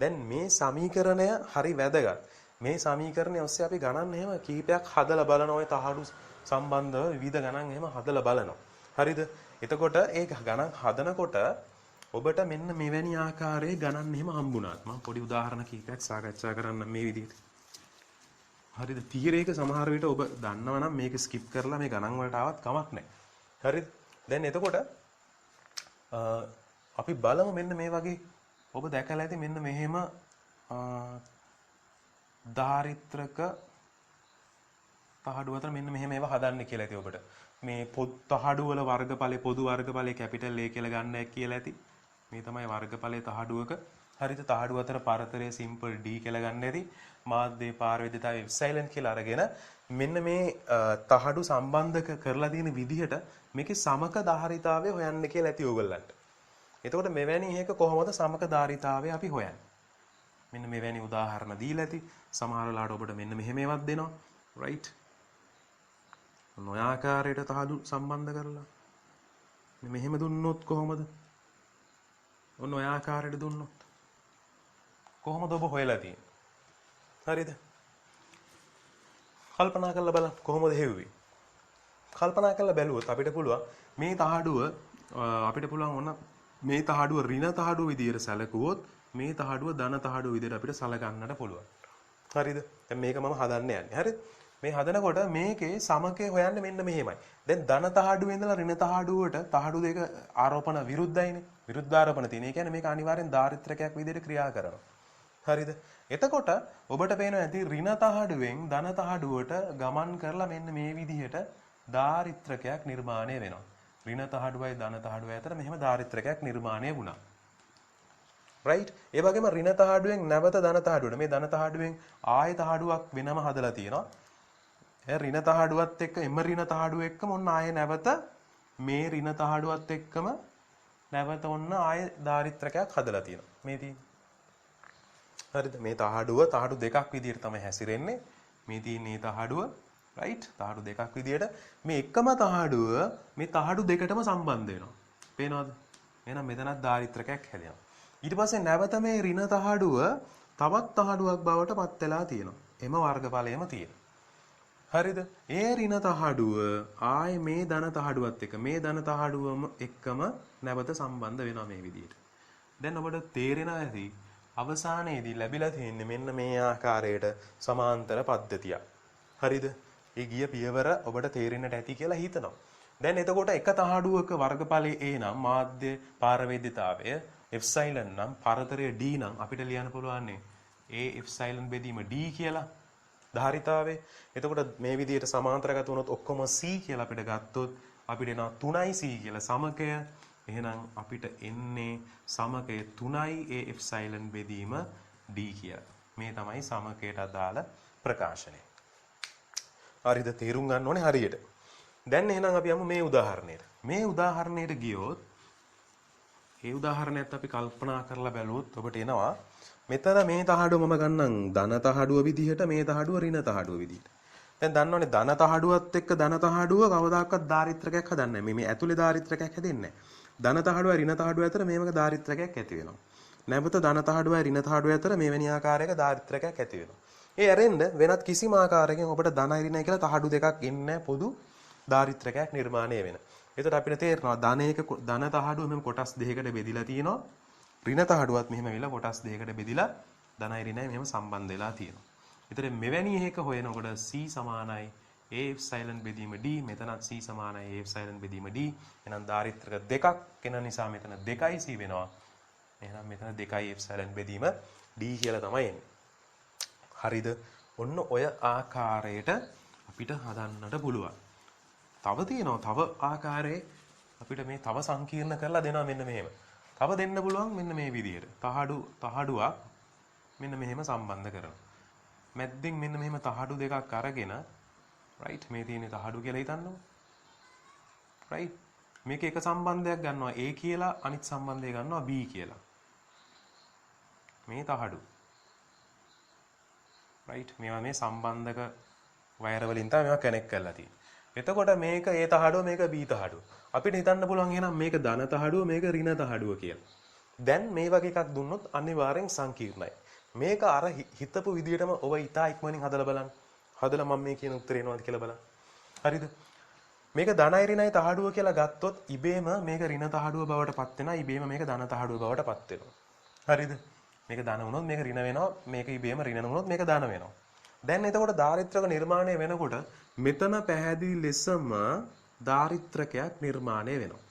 දැන් මේ සමීකරණය හරි වැදගත්. මේ සමීකරණය ඔස්සේ අපි ගණන් එහෙම කීපයක් හදලා බලනවා. ඔය තහඩු සම්බන්ධව විවිධ ගණන් එහෙම හදලා බලනවා. හරිද? එතකොට ඒ ගණන් හදනකොට ඔබට මෙන්න මෙවැනි ආකාරයේ ගණන් එහෙම හම්බුණාත් මම පොඩි උදාහරණ කීපයක් සාකච්ඡා කරන්න මේ විදිහට. හරිද? තීරයක සමහර විට ඔබ දන්නවා නම් මේක ස්කිප් කරලා මේ ගණන් වලට ආවත් කමක් නැහැ. හරිද? දැන් එතකොට අපි බලමු මෙන්න මේ වගේ ඔබ දැකලා ඇති මෙන්න මෙහෙම ධාරිත්‍රක තහඩු අතර මෙන්න මෙහෙම ඒවා හදන්න කියලා ඇති ඔබට. මේ තහඩු වල වර්ගඵලය පොදු වර්ගඵලය කැපිටල් A කියලා ගන්න එක කියලා ඇති. මේ තමයි වර්ගඵලයේ තහඩුවක. හරිද? තහඩු අතර පරතරය සිම්පල් D කියලා ගන්න ඇති. මාධ්‍යයේ පාරවේද්‍යතාවය F silent කියලා අරගෙන මෙන්න මේ තහඩු සම්බන්ධක කරලා තියෙන විදිහට මේකේ සමක ධාරිතාවය හොයන්න කියලා ඇති ඕගොල්ලන්ට. එතකොට මෙවැනි එකක කොහොමද සමක ධාරිතාවය අපි හොයන්නේ? මෙන්න මෙවැනි උදාහරණ දීලා ඇති. සමහර වෙලාවට ඔබට මෙන්න මෙහෙම ඒවත් දෙනවා. right? නොයාකාරයට තහඩු සම්බන්ධ කරලා මෙහෙම දුන්නොත් කොහොමද? ඔන්න ඔය ආකාරයට දුන්නොත් කොහොමද ඔබ හොයලා තියෙන්නේ? හරිද? කල්පනා කරලා බලන්න කොහොමද හෙව්වේ? කල්පනා කරලා බැලුවොත් අපිට පුළුවන් මේ තහඩුව අපිට පුළුවන් ඕන මේ තහඩුව ඍණ තහඩුව විදියට සැලකුවොත් මේ තහඩුව ධන තහඩුව විදියට අපිට සලකන්නට පුළුවන්. හරිද? දැන් මේක මම හදන්න යන්නේ. හරිද? මේ හදනකොට මේකේ සමකය හොයන්නේ මෙන්න මෙහෙමයි. දැන් ධන තහඩුවේ ඉඳලා ඍණ තහඩුවට තහඩු දෙක ආරෝපණ විරුද්ධයිනේ. විරුද්ධාරෝපණ තියෙන. ඒ කියන්නේ මේක අනිවාර්යෙන් දාරිත්‍රකයක් විදියට ක්‍රියා කරනවා. හරිද? එතකොට ඔබට පේනවා ඇති ඍණ තහඩුවෙන් ධන තහඩුවට ගමන් කරලා මෙන්න මේ විදිහට දාරිත්‍රකයක් නිර්මාණය වෙනවා. ඍණ තහඩුවයි ධන තහඩුවයි අතර මෙහෙම දාරිත්‍රකයක් නිර්මාණය වුණා. right? ඒ වගේම ඍණ තහඩුවෙන් නැවත ධන තහඩුවට මේ ධන තහඩුවෙන් ආයෙ තහඩුවක් වෙනම හදලා තියෙනවා. ඍණ තහඩුවත් එක්ක එම ඍණ තහඩුව එක්කම ඔන්න ආයෙ නැවත මේ ඍණ තහඩුවත් එක්කම නැවත ඔන්න ආයෙ දාරිත්‍රකයක් හදලා තියෙනවා. මේ තියෙන්නේ. හරිද? මේ තහඩු දෙකක් විදියට තමයි හැසිරෙන්නේ. මේ තියෙන්නේ තහඩුව right? තහඩු දෙකක් විදියට මේ එකම තහඩුව මේ තහඩු දෙකටම සම්බන්ධ වෙනවා. පේනවද? එහෙනම් මෙතනත් දාරිත්‍රකයක් හැදෙනවා. ඊට පස්සේ නැවත මේ ඍණ තහඩුව තවත් තහඩුවක් බවට පත් වෙලා තියෙනවා. එම වර්ගඵලයම තියෙනවා. හරිද? ඒ ඍණ තහඩුව ආයේ මේ ධන තහඩුවත් එක්ක මේ ධන තහඩුවම එක්කම නැවත සම්බන්ධ වෙනවා මේ විදියට. දැන් ඔබට තේරෙනවා ඇති අවසානයේදී ලැබිලා තියෙන්නේ මෙන්න මේ ආකාරයට සමාන්තර පද්ධතියක්. හරිද? ඒ ගිය පියවර ඔබට තේරෙන්නට ඇති කියලා හිතනවා. දැන් එතකොට එක තහඩුවක වර්ගඵලයේ A නම් මාධ්‍ය පාරවේද්‍යතාවය එප්සයිලන් නම් පරතරය D නම් අපිට ලියන්න පුළුවන්නේ A එප්සයිලන් බෙදීම D කියලා ධාරිතාවේ. එතකොට මේ විදිහට සමාන්තරගත වුණොත් ඔක්කොම C කියලා අපිට ගත්තොත් අපිට එනවා 3යි C කියලා සමකය. එහෙනම් අපිට එන්නේ සමකය 3යි A එප්සයිලන් බෙදීම D කියලා. මේ තමයි සමකයට අදාළ ප්‍රකාශනය. හරිද? තේරුම් ගන්න ඕනේ හරියට. දැන් එහෙනම් අපි යමු මේ උදාහරණයට. මේ උදාහරණයට ගියොත් ඒ උදාහරණයත් අපි කල්පනා කරලා බැලුවොත් ඔබට එනවා මෙතන මේ තහඩුව මම ගන්නම් ධන තහඩුව විදිහට මේ තහඩුව ඍණ තහඩුව විදිහට. දැන් දන්නවනේ ධන තහඩුවත් එක්ක ධන තහඩුව කවදාකවත් දාරිත්‍රකයක් හදන්නේ නැහැ. මේ ඇතුලේ දාරිත්‍රකයක් හැදෙන්නේ නැහැ. ධන තහඩුවයි ඍණ තහඩුව අතර මේවක දාරිත්‍රකයක් ඇති වෙනවා. නැවත ධන තහඩුවයි ඍණ තහඩුව අතර මෙවැනි ආකාරයක දාරිත්‍රකයක් ඇති වෙනවා. ඒ ඇරෙන්න වෙනත් කිසිම ආකාරයකින් ඔබට ධනයි ඍණයි කියලා තහඩු දෙකක් එන්නේ පොදු දාරිත්‍රකයක් නිර්මාණය වෙන. එතකොට අපිට තේරෙනවා ධන තහඩුව මෙහෙම කොටස් දෙකකට බෙදිලා තියෙනවා. ඍණ තහඩුවත් මෙහෙම වෙලා කොටස් දෙකකට බෙදිලා ධනයි ඍණයි මෙහෙම සම්බන්ධ වෙලා තියෙනවා. ඒතර මෙවැනි එකක හොයනකොට C සමානයි A එප්සයිලන් බෙදීම D. මෙතනත් C සමානයි A එප්සයිලන් බෙදීම D. එහෙනම් දාරිත්‍රක දෙකක් වෙන නිසා මෙතන 2යි C වෙනවා. එහෙනම් මෙතන 2යි එප්සයිලන් බෙදීම D කියලා තමයි එන්නේ. හරිද? ඔන්න ඔය ආකාරයට අපිට හදන්නට පුළුවන්. තව තියෙනවා තව ආකාරයේ අපිට මේ තව සංකීර්ණ කරලා දෙනවා මෙන්න මෙහෙම. තව දෙන්න පුළුවන් මෙන්න මේ විදිහට. තහඩුවක් මෙන්න මෙහෙම සම්බන්ධ කරනවා. මැද්දෙන් මෙන්න මෙහෙම තහඩු දෙකක් අරගෙන right මේ තියෙන තහඩු කියලා හිතන්නකො. right මේක එක සම්බන්ධයක් ගන්නවා A කියලා අනිත් සම්බන්ධය ගන්නවා B කියලා. මේ තහඩු right මේවා මේ සම්බන්ධක වයර් වලින් තමයි මේවා කනෙක්ට් කරලා තියෙන්නේ. එතකොට මේක A තහඩුව මේක B තහඩුව. අපිට හිතන්න පුළුවන් එහෙනම් මේක ධන තහඩුව මේක ඍණ තහඩුව කියලා. දැන් මේ වගේ එකක් දුන්නොත් අනිවාර්යෙන් සංකීර්ණයි. මේක අර හිතපු විදිහටම ඔබ ඉතා ඉක්මනින් හදලා බලන්න. හදලා මම මේ කියන උත්තරේ එනවද කියලා බලන්න. හරිද? මේක ධනයි ඍණයි තහඩුව කියලා ගත්තොත් ඉබේම මේක ඍණ තහඩුව බවට පත් වෙනවා. ඉබේම මේක ධන තහඩුව බවට පත් වෙනවා. හරිද? මේක ධන වුණොත් මේක ඍණ වෙනවා. මේක ඉබේම ඍණ වුණොත් මේක ධන වෙනවා. දැන් එතකොට දාරිත්‍රක නිර්මාණය වෙනකොට මෙතන පැහැදිලි ලෙසම දාරිත්‍රකයක් නිර්මාණය වෙනවා.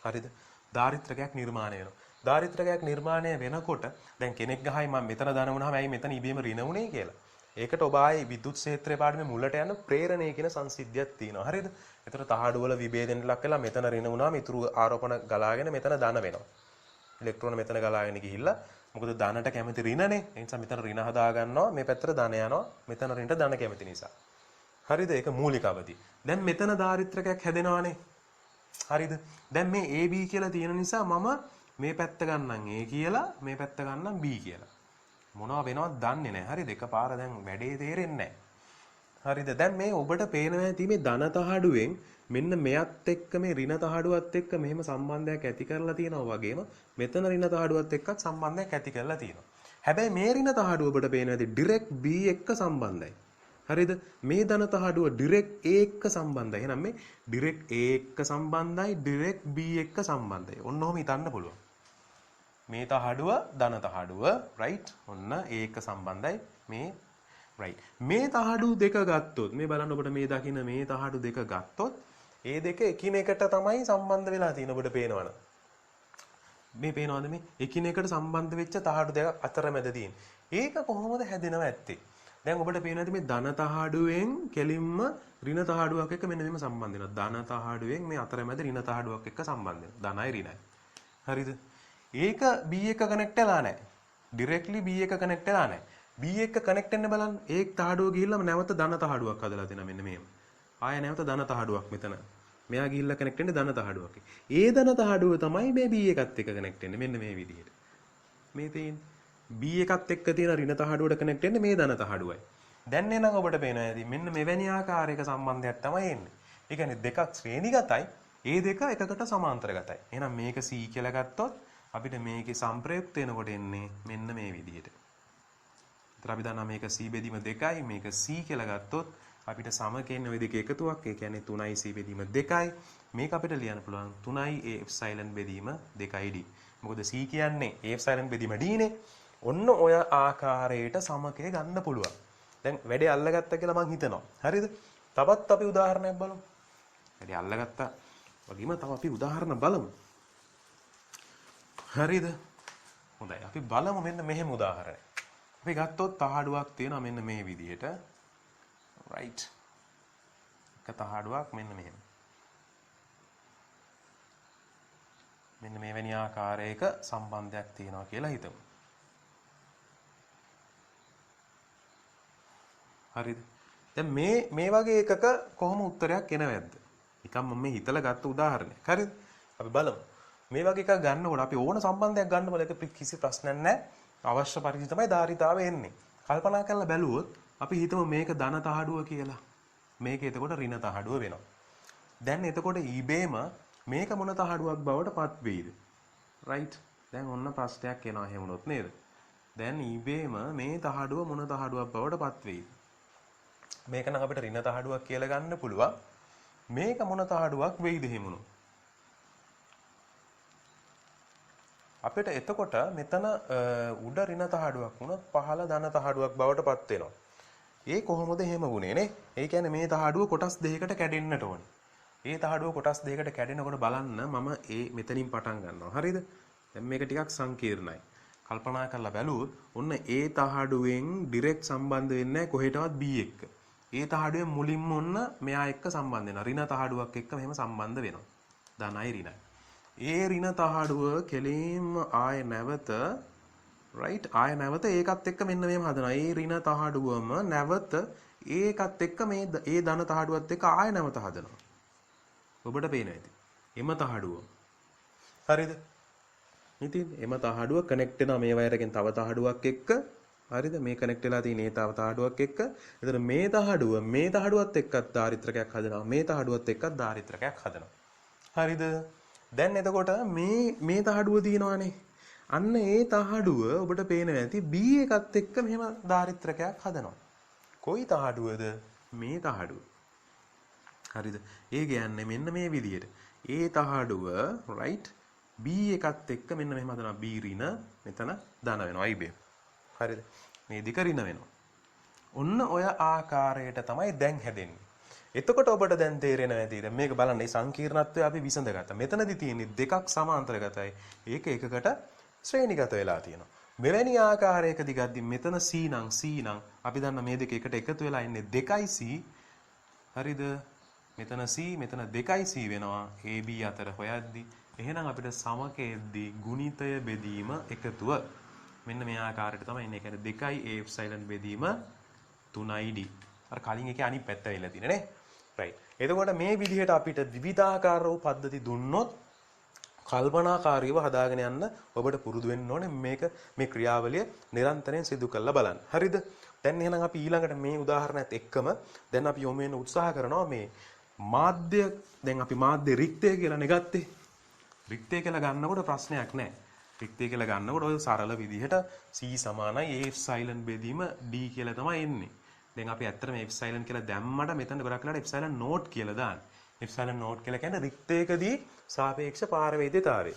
හරිද? දාරිත්‍රකයක් නිර්මාණය වෙනවා. දාරිත්‍රකයක් නිර්මාණය වෙනකොට දැන් කෙනෙක් ගහයි මම මෙතන ධන වුණාම ඇයි මෙතන ඉබේම ඍණ වුණේ කියලා. ඒකට ඔබ ආයේ විදුලත් ක්ෂේත්‍රයේ පාඩමේ මුලට යන ප්‍රේරණය කියන සංසිද්ධියක් තියෙනවා. හරිද? ඒතර තහඩු වල විභේදනයට ලක් වෙලා මෙතන ඍණ වුණාම ඉතුරු ආරෝපණ ගලාගෙන මෙතන ධන වෙනවා. ඉලෙක්ට්‍රෝන මෙතන ගලාගෙන ගිහිල්ලා මොකද ධනට කැමති ඍණනේ. ඒ නිසා මෙතන ඍණ හදා ගන්නවා. මේ පැත්තට ධන යනවා. මෙතන ඍණට ධන කැමති නිසා. හරිද? ඒක මූලික අවදි. දැන් මෙතන දාරිත්‍රකයක් හැදෙනවානේ. හරිද? දැන් මේ AB කියලා තියෙන නිසා මම මේ පැත්ත ගන්නම් A කියලා මේ පැත්ත ගන්නම් B කියලා. මොනවා වෙනවද දන්නේ නැහැ. හරිද? එකපාර දැන් වැඩේ තේරෙන්නේ නැහැ. හරිද? දැන් මේ ඔබට පේනවා ඇති මේ ධන තහඩුවෙන් මෙන්න මෙයත් එක්ක මේ ඍණ තහඩුවත් එක්ක මෙහෙම සම්බන්ධයක් ඇති කරලා තියෙනවා වගේම මෙතන ඍණ තහඩුවත් එක්කත් සම්බන්ධයක් ඇති කරලා තියෙනවා. හැබැයි මේ ඍණ තහඩුව ඔබට පේනවා ඇති ඩිරෙක්ට් B එක්ක සම්බන්ධයි. හරිද? මේ ධන තහඩුව ඩිරෙක්ට් A එක්ක සම්බන්ධයි. එහෙනම් මේ ඩිරෙක්ට් A එක්ක සම්බන්ධයි, ඩිරෙක්ට් B එක්ක සම්බන්ධයි. ඔන්න ඔහොම හිතන්න පුළුවන්. මේ තහඩුව ධන තහඩුව right ඔන්න A එක්ක සම්බන්ධයි මේ right. මේ තහඩු දෙක ගත්තොත් මේ බලන්න ඔබට මේ දකින්න මේ තහඩු දෙක ගත්තොත් ඒ දෙක එකිනෙකට තමයි සම්බන්ධ වෙලා තියෙන ඔබට පේනවනේ. මේ පේනවද මේ එකිනෙකට සම්බන්ධ වෙච්ච තහඩු දෙකක් අතරමැද තියෙන. ඒක කොහොමද හැදෙනව ඇත්තේ? දැන් ඔබට පේනවාද මේ ධන තහඩුවෙන් කෙලින්ම ඍණ තහඩුවක් එක්ක මෙන්න මෙහෙම සම්බන්ධ වෙනවා. ධන තහඩුවෙන් මේ අතරමැද ඍණ තහඩුවක් එක්ක සම්බන්ධ වෙනවා. ධනයි ඍණයි. හරිද? ඒක B එක කනෙක්ට් වෙලා නැහැ. ඩිරෙක්ට්ලි B එක කනෙක්ට් වෙලා නැහැ. B එක කනෙක්ට් වෙන්න බලන්න. ඒ තහඩුව ගිහිල්ලාම නැවත ධන තහඩුවක් හදලා තියෙනවා මෙන්න මෙහෙම. ආය නැවත ධන තහඩුවක් මෙතන. මෙයා ගිහිල්ලා කනෙක්ට් වෙන්නේ ධන තහඩුවක්. ඒ ධන තහඩුව තමයි මේ B එකත් එක්ක කනෙක්ට් වෙන්නේ මෙන්න මේ විදිහට. මේ තියෙන්නේ B එකත් එක්ක තියෙන ඍණ තහඩුවට කනෙක්ට් වෙන්නේ මේ ධන තහඩුවයි. දැන් එනනම් ඔබට පේනවා ඇති මෙන්න මෙවැනි ආකාරයක සම්බන්ධයක් තමයි එන්නේ. ඒ කියන්නේ දෙකක් ශ්‍රේණිගතයි. ඒ දෙක එකකට සමාන්තරගතයි. එහෙනම් මේක C කියලා ගත්තොත් අපිට මේකේ සම්ප්‍රයුක්ත වෙනකොට එන්නේ මෙන්න මේ විදිහට. ඒතර අපි දන්නවා මේක C බෙදීම 2යි මේක C කියලා ගත්තොත් අපිට සම කියන්නේ ওই දෙක එකතුවක්. ඒ කියන්නේ 3යි C බෙදීම 2යි. මේක අපිට ලියන්න පුළුවන් 3යි A එප්සයිලන් බෙදීම 2යි D. මොකද C කියන්නේ A එප්සයිලන් බෙදීම D නේ. ඔන්න ඔය ආකාරයට සමකය ගන්න පුළුවන්. දැන් වැඩේ අල්ලගත්තා කියලා මං හිතනවා. හරිද? තවත් අපි උදාහරණයක් බලමු. වැඩේ අල්ලගත්තා වගේම තව අපි උදාහරණ බලමු. හරිද? හොඳයි. අපි බලමු මෙන්න මෙහෙම උදාහරණයක්. අපි ගත්තොත් තහඩුවක් තියෙනවා මෙන්න මේ විදිහට. right. එක තහඩුවක් මෙන්න මෙහෙම. මෙන්න මෙවැනි ආකාරයක සම්බන්ධයක් තියෙනවා කියලා හිතමු. හරිද? දැන් මේ වගේ එකක කොහොම උත්තරයක් එනවද? නිකන් මම මේ හිතලා ගත්ත උදාහරණයක්. හරිද? අපි බලමු. මේ වගේ එකක් ගන්නකොට අපි ඕන සම්බන්ධයක් ගන්න බල එක කිසි ප්‍රශ්නයක් නැහැ. අවශ්‍ය පරිදි තමයි ධාරිතාවය එන්නේ. කල්පනා කරලා බැලුවොත් අපි හිතමු මේක ධන තහඩුව කියලා. මේක එතකොට ඍණ තහඩුව වෙනවා. දැන් එතකොට ඊබේම මේක මොන තහඩුවක් බවට පත් වෙයිද? right. දැන් ඔන්න ප්‍රශ්නයක් එනවා එහෙම වුණොත් නේද? දැන් ඊබේම මේ තහඩුව මොන තහඩුවක් බවට පත් වෙයිද? මේක නම් අපිට ඍණ තහඩුවක් කියලා ගන්න පුළුවන්. මේක මොන තහඩුවක් වෙයිද එහෙමුණු? අපිට එතකොට මෙතන උඩ ඍණ තහඩුවක් වුණොත් පහළ ධන තහඩුවක් බවට පත් වෙනවා. ඒ කොහොමද එහෙම වුනේ නේ? ඒ කියන්නේ මේ තහඩුව කොටස් දෙකකට කැඩෙන්නට ඕනේ. ඒ තහඩුව කොටස් දෙකකට කැඩෙනකොට බලන්න මම මෙතනින් පටන් ගන්නවා. හරිද? දැන් මේක ටිකක් සංකීර්ණයි. කල්පනා කරලා බැලුවොත් ඔන්න ඒ තහඩුවෙන් ඩිරෙක්ට් සම්බන්ධ වෙන්නේ කොහෙටවත් B එක්ක. ඒ තහඩුවෙන් මුලින්ම ඔන්න මෙයා එක්ක සම්බන්ධ වෙනවා. ඍණ තහඩුවක් එක්ක මෙහෙම සම්බන්ධ වෙනවා. ධනයි ඍණයි. ඒ ඍණ තහඩුව කෙලින්ම ආය නැවත right ආය නැවත ඒකත් එක්ක මෙන්න මෙහෙම හදනවා. ඒ ඍණ තහඩුවම නැවත ඒකත් එක්ක මේ ඒ ධන තහඩුවත් එක්ක ආය නැවත හදනවා. ඔබට පේනවා ඇති. එම තහඩුව. හරිද? ඉතින් එම තහඩුව කනෙක්ට් වෙනවා මේ වයරකින් තව තහඩුවක් එක්ක. හරිද? මේ කනෙක්ට් වෙලා තියෙන ඒ තව තහඩුවක් එක්ක. එතන මේ තහඩුවත් එක්කත් ධාරිත්‍රකයක් හදනවා. මේ තහඩුවත් එක්කත් ධාරිත්‍රකයක් හදනවා. හරිද? දැන් එතකොට මේ තහඩුව තියෙනවානේ. අන්න ඒ තහඩුව ඔබට පේනවා ඇති B එකත් එක්ක මෙහෙම ධාරිත්‍රකයක් හදනවා. කොයි තහඩුවද? මේ තහඩුව. හරිද? ඒ කියන්නේ මෙන්න මේ විදිහට. ඒ තහඩුව right B එකත් එක්ක මෙන්න මෙහෙම හදනවා. B ඍණ මෙතන ධන වෙනවා IB. හරිද? මේ දෙක ඍණ වෙනවා. ඔන්න ඔය ආකාරයට තමයි දැන් හැදෙන්නේ. එතකොට ඔබට දැන් තේරෙනවා ඇති. දැන් මේක බලන්න මේ සංකීර්ණත්වය අපි විසඳගත්තා. මෙතනදී තියෙන්නේ දෙකක් සමාන්තරගතයි. ඒක එකකට ශ්‍රේණිගත වෙලා තියෙනවා. මෙවැනි ආකාරයකදී ගද්දි මෙතන C නම් අපි දන්න මේ දෙක එකට එකතු වෙලා ඉන්නේ 2C. හරිද? මෙතන C මෙතන 2C වෙනවා AB අතර හොයද්දි. එහෙනම් අපිට සමකයේදී ගුණිතය බෙදීම එකතුව මෙන්න මේ ආකාරයට තමයි ඉන්නේ. ඒ කියන්නේ 2A එප්සයිලන් බෙදීම 3D. අර කලින් එකේ අනිත් පැත්ත වෙලා තියෙන නේ. right. එතකොට මේ විදිහට අපිට විවිධාකාර වූ පද්ධති දුන්නොත් කල්පනාකාරීව හදාගෙන යන්න ඔබට පුරුදු වෙන්න ඕනේ මේ ක්‍රියාවලිය නිරන්තරයෙන් සිදු කරලා බලන්න. හරිද? දැන් එහෙනම් අපි ඊළඟට මේ උදාහරණයත් එක්කම දැන් අපි යොමු වෙන්න උත්සාහ කරනවා මේ මාධ්‍ය. දැන් අපි මාධ්‍ය රික්තය කියලා නෙගත්තේ. රික්තය කියලා ගන්නකොට ප්‍රශ්නයක් නැහැ. රික්තය කියලා ගන්නකොට ඔය සරල විදිහට C සමානයි A එප්සයිලන් බෙදීම D කියලා තමයි එන්නේ. දැන් අපි ඇත්තටම එප්සයිලන් කියලා දැම්මට මෙතන ගොඩක් වෙලාවට එප්සයිලන් නෝට් කියලා දාන්නේ. එප්සයිලන් නෝට් කියලා කියන්නේ රික්තයකදී සාපේක්ෂ පාරවේද්‍යතාවය.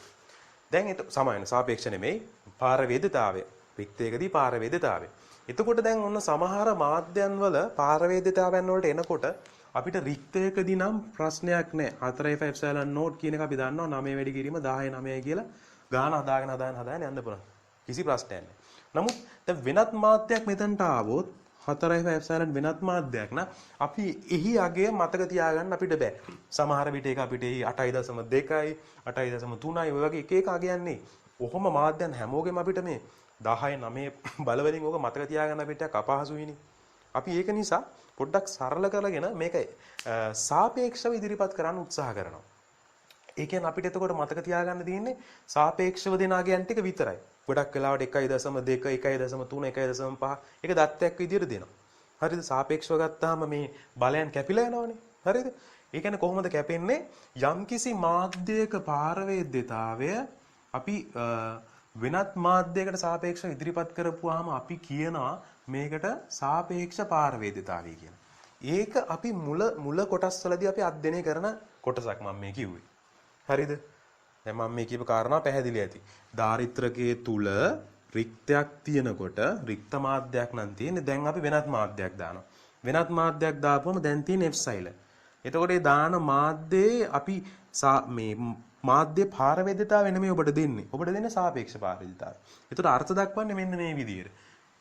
දැන් ඒක සමාන සාපේක්ෂ නෙමෙයි පාරවේද්‍යතාවය. රික්තයකදී පාරවේද්‍යතාවය. එතකොට දැන් ඔන්න සමහර මාධ්‍යයන් වල පාරවේද්‍යතාවයන් වලට එනකොට අපිට රික්තයකදී නම් ප්‍රශ්නයක් නැහැ. 4F එප්සයිලන් නෝට් කියන එක අපි දන්නවා 9 වැඩි කිරීම 10 9 කියලා ගාන හදාගෙන යන්න පුළුවන්. කිසි ප්‍රශ්නයක් නැහැ. නමුත් දැන් වෙනත් මාධ්‍යයක් මෙතනට ආවොත් 4F එප්සයිලන් වෙනත් මාධ්‍යයක් න ะ අපි එහි අගය මතක තියාගන්න අපිට බෑ. සමහර විට ඒක අපිට 8.2යි 8.3යි ඔය වගේ එක එක අගයන්නේ. ඔහොම මාධ්‍යයන් හැමෝගෙම අපිට මේ 10 9 බලවලින් ඕක මතක තියාගන්න අපිට අපහසුයිනේ. අපි ඒක නිසා පොඩ්ඩක් සරල කරගෙන මේක සාපේක්ෂව ඉදිරිපත් කරන්න උත්සාහ කරනවා. ඒ කියන්නේ අපිට එතකොට මතක තියාගන්න තියෙන්නේ සාපේක්ෂව දෙන අගයන් ටික විතරයි. ගොඩක් වෙලාවට 1.2 1.3 1.5 ඒක දත්තයක් විදියට දෙනවා. හරිද? සාපේක්ෂව ගත්තාම මේ බලයන් කැපිලා යනවනේ. හරිද? ඒ කියන්නේ කොහොමද කැපෙන්නේ? යම්කිසි මාධ්‍යයක පාරවේද්‍යතාවය අපි වෙනත් මාධ්‍යයකට සාපේක්ෂව ඉදිරිපත් කරපුවාම අපි කියනවා මේකට සාපේක්ෂ පාරවේද්‍යතාවය කියලා. ඒක අපි මුල කොටස්වලදී අපි අධ්‍යයනය කරන කොටසක් මම මේ කිව්වේ. හරිද? දැන් මම මේ කියපු කාරණා පැහැදිලි ඇති. ධාරිත්‍රකයේ තුල රික්තයක් තියෙනකොට රික්ත මාධ්‍යයක් නම් තියෙන්නේ. දැන් අපි වෙනත් මාධ්‍යයක් දානවා. වෙනත් මාධ්‍යයක් දාපුවම දැන් තියෙන එප්සයිලන්. එතකොට මේ දාන මාධ්‍යයේ අපි මේ මාධ්‍ය පාරවේද්‍යතාවය නෙමෙයි ඔබට දෙන්නේ. ඔබට දෙන්නේ සාපේක්ෂ පාරවේද්‍යතාවය. ඒතකොට අර්ථ දක්වන්නේ මෙන්න මේ විදිහට.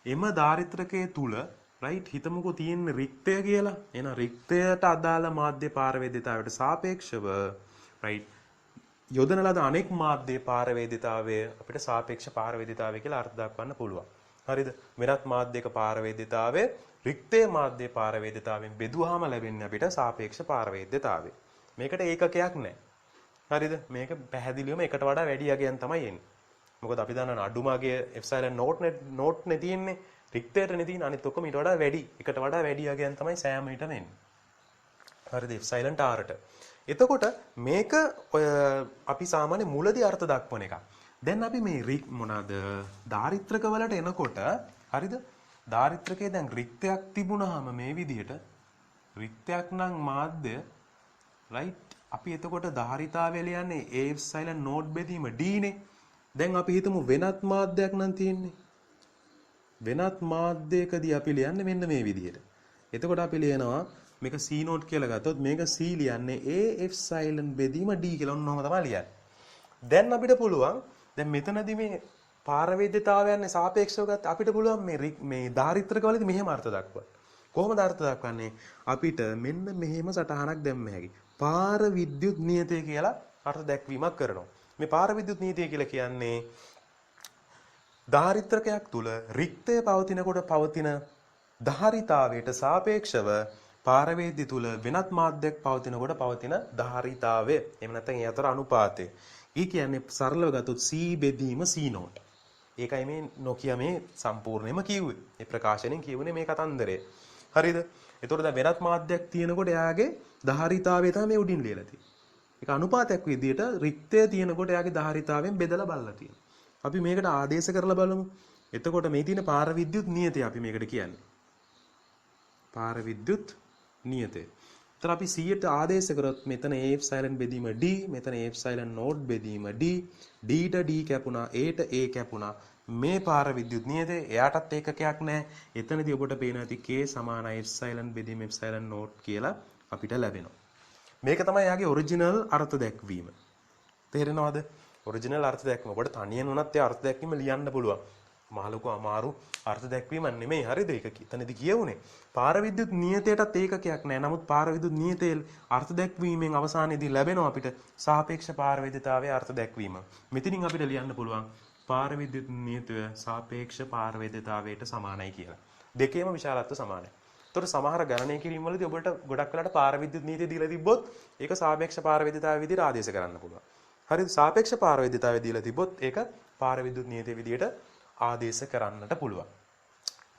එම ධාරිත්‍රකයේ තුල රයිට් හිතමුකෝ තියෙන රික්තය කියලා. එහෙනම් රික්තයට අදාළ මාධ්‍ය පාරවේද්‍යතාවයට සාපේක්ෂව රයිට් යොදන ලද අනෙක් මාධ්‍ය පාරවේද්‍යතාවය අපිට සාපේක්ෂ පාරවේද්‍යතාවය කියලා අර්ථ දක්වන්න පුළුවන්. හරිද? වෙනත් මාධ්‍යයක පාරවේද්‍යතාවය රික්තයේ මාධ්‍ය පාරවේද්‍යතාවයෙන් බෙදුවාම ලැබෙන්නේ අපිට සාපේක්ෂ පාරවේද්‍යතාවය. මේකට ඒකකයක් නැහැ. හරිද? මේක පැහැදිලිවම එකට වඩා වැඩි අගයන් තමයි එන්නේ. මොකද අපි දන්නා අඩුම අගය එප්සයිලන් නෝට් නේ තියෙන්නේ. රික්තයටනේ තියෙන්නේ. අනිත් ඔක්කොම ඊට වඩා වැඩි. එකට වඩා වැඩි අගයන් තමයි සෑම විටම එන්නේ. හරිද? එප්සයිලන්ට ආරට. එතකොට මේක ඔය අපි සාමාන්‍ය මුලදී අර්ථ දක්වන එක. දැන් අපි මේ මොනවාද ධාරිත්‍රක වලට එනකොට හරිද? ධාරිත්‍රකයේ දැන් රික්තයක් තිබුණාම මේ විදිහට රික්තයක් නම් මාධ්‍ය රයිට් අපි එතකොට ධාරිතාවය ලියන්නේ A එප්සයිලන් නෝට් බෙදීම D නේ. දැන් අපි හිතමු වෙනත් මාධ්‍යයක් නම් තියෙන්නේ. වෙනත් මාධ්‍යයකදී අපි ලියන්නේ මෙන්න මේ විදිහට. එතකොට අපි ලියනවා මේක C නෝට් කියලා ගත්තොත් මේක C ලියන්නේ A එප්සයිලන් බෙදීම D කියලා ඔන්නෝම තමයි ලියන්නේ. දැන් අපිට පුළුවන් දැන් මෙතනදී මේ පාරවේද්‍යතාවයන් සාපේක්ෂව ගත්ත අපිට පුළුවන් මේ ධාරිත්‍රක වලදී මෙහෙම අර්ථ දක්වන්න. කොහොමද අර්ථ දක්වන්නේ? අපිට මෙන්න මෙහෙම සටහනක් දැම්ම හැකි. පාර විද්‍යුත් නියතය කියලා අර්ථ දැක්වීමක් කරනවා. මේ පාර විද්‍යුත් නියතය කියලා කියන්නේ ධාරිත්‍රකයක් තුල රික්තය පවතිනකොට පවතින ධාරිතාවයට සාපේක්ෂව පාරවේද්‍ය තුල වෙනත් මාධ්‍යයක් පවතිනකොට පවතින ධාරිතාවය. එහෙම නැත්නම් ඒ අතර අනුපාතය. ඒ කියන්නේ සරලව ගත්තොත් C බෙදීම C නෝට්. ඒකයි මේ නොකිය මේ සම්පූර්ණයෙන්ම කිව්වේ. මේ ප්‍රකාශනයෙන් කියුනේ මේ කතන්දරය. හරිද? එතකොට දැන් වෙනත් මාධ්‍යයක් තියෙනකොට එයාගේ ධාරිතාවය තමයි මේ උඩින් ලියලා තියෙන්නේ. ඒක අනුපාතයක් විදිහට රික්තය තියෙනකොට එයාගේ ධාරිතාවයෙන් බෙදලා බලලා තියෙනවා. අපි මේකට ආදේශ කරලා බලමු. එතකොට මේ තියෙන පාර විද්‍යුත් නියතය අපි මේකට කියන්නේ. පාර විද්‍යුත් නියතය. එතන අපි 100ට ආදේශ කරොත් මෙතන A එප්සයිලන් බෙදීම D, මෙතන A එප්සයිලන් නෝට් බෙදීම D, D ට D කැපුණා, A ට A කැපුණා. මේ පාර විද්‍යුත් නියතය එයාටත් ඒකකයක් නැහැ. එතනදී ඔබට පේනවා ඇති K සමානයි එප්සයිලන් බෙදීම එප්සයිලන් නෝට් කියලා අපිට ලැබෙනවා. මේක තමයි යාගේ ඔරිජිනල් අර්ථ දැක්වීම. තේරෙනවද? ඔරිජිනල් අර්ථ දැක්වීම. ඔබට තනියෙන් උනත් ඒ අර්ථ දැක්වීම ලියන්න පුළුවන්. මහලොකු අමාරු අර්ථ දැක්වීමක් නෙමෙයි. හරිද? ඒක එතනදී කියවුනේ. පාර විද්‍යුත් නියතයටත් ඒකකයක් නැහැ. නමුත් පාර විද්‍යුත් නියතයේ අර්ථ දැක්වීමෙන් අවසානයේදී ලැබෙනවා අපිට සාපේක්ෂ පාරවේද්‍යතාවයේ අර්ථ දැක්වීම. මෙතනින් අපිට ලියන්න පුළුවන් පාර විද්‍යුත් නියතය සාපේක්ෂ පාරවේද්‍යතාවයට සමානයි කියලා. දෙකේම විශාලත්ව සමානයි. ඒතකොට සමහර ගණනය කිරීම වලදී ඔබට ගොඩක් වෙලාට පාර විද්‍යුත් නීතිය දීලා තිබ්බොත් ඒක සාපේක්ෂ පාරවේද්‍යතාවය විදිහට ආදේශ කරන්න පුළුවන්. හරිද? සාපේක්ෂ පාරවේද්‍යතාවය දීලා තිබ්බොත් ඒක පාර විද්‍යුත් නීතිය විදිහට ආදේශ කරන්නට පුළුවන්.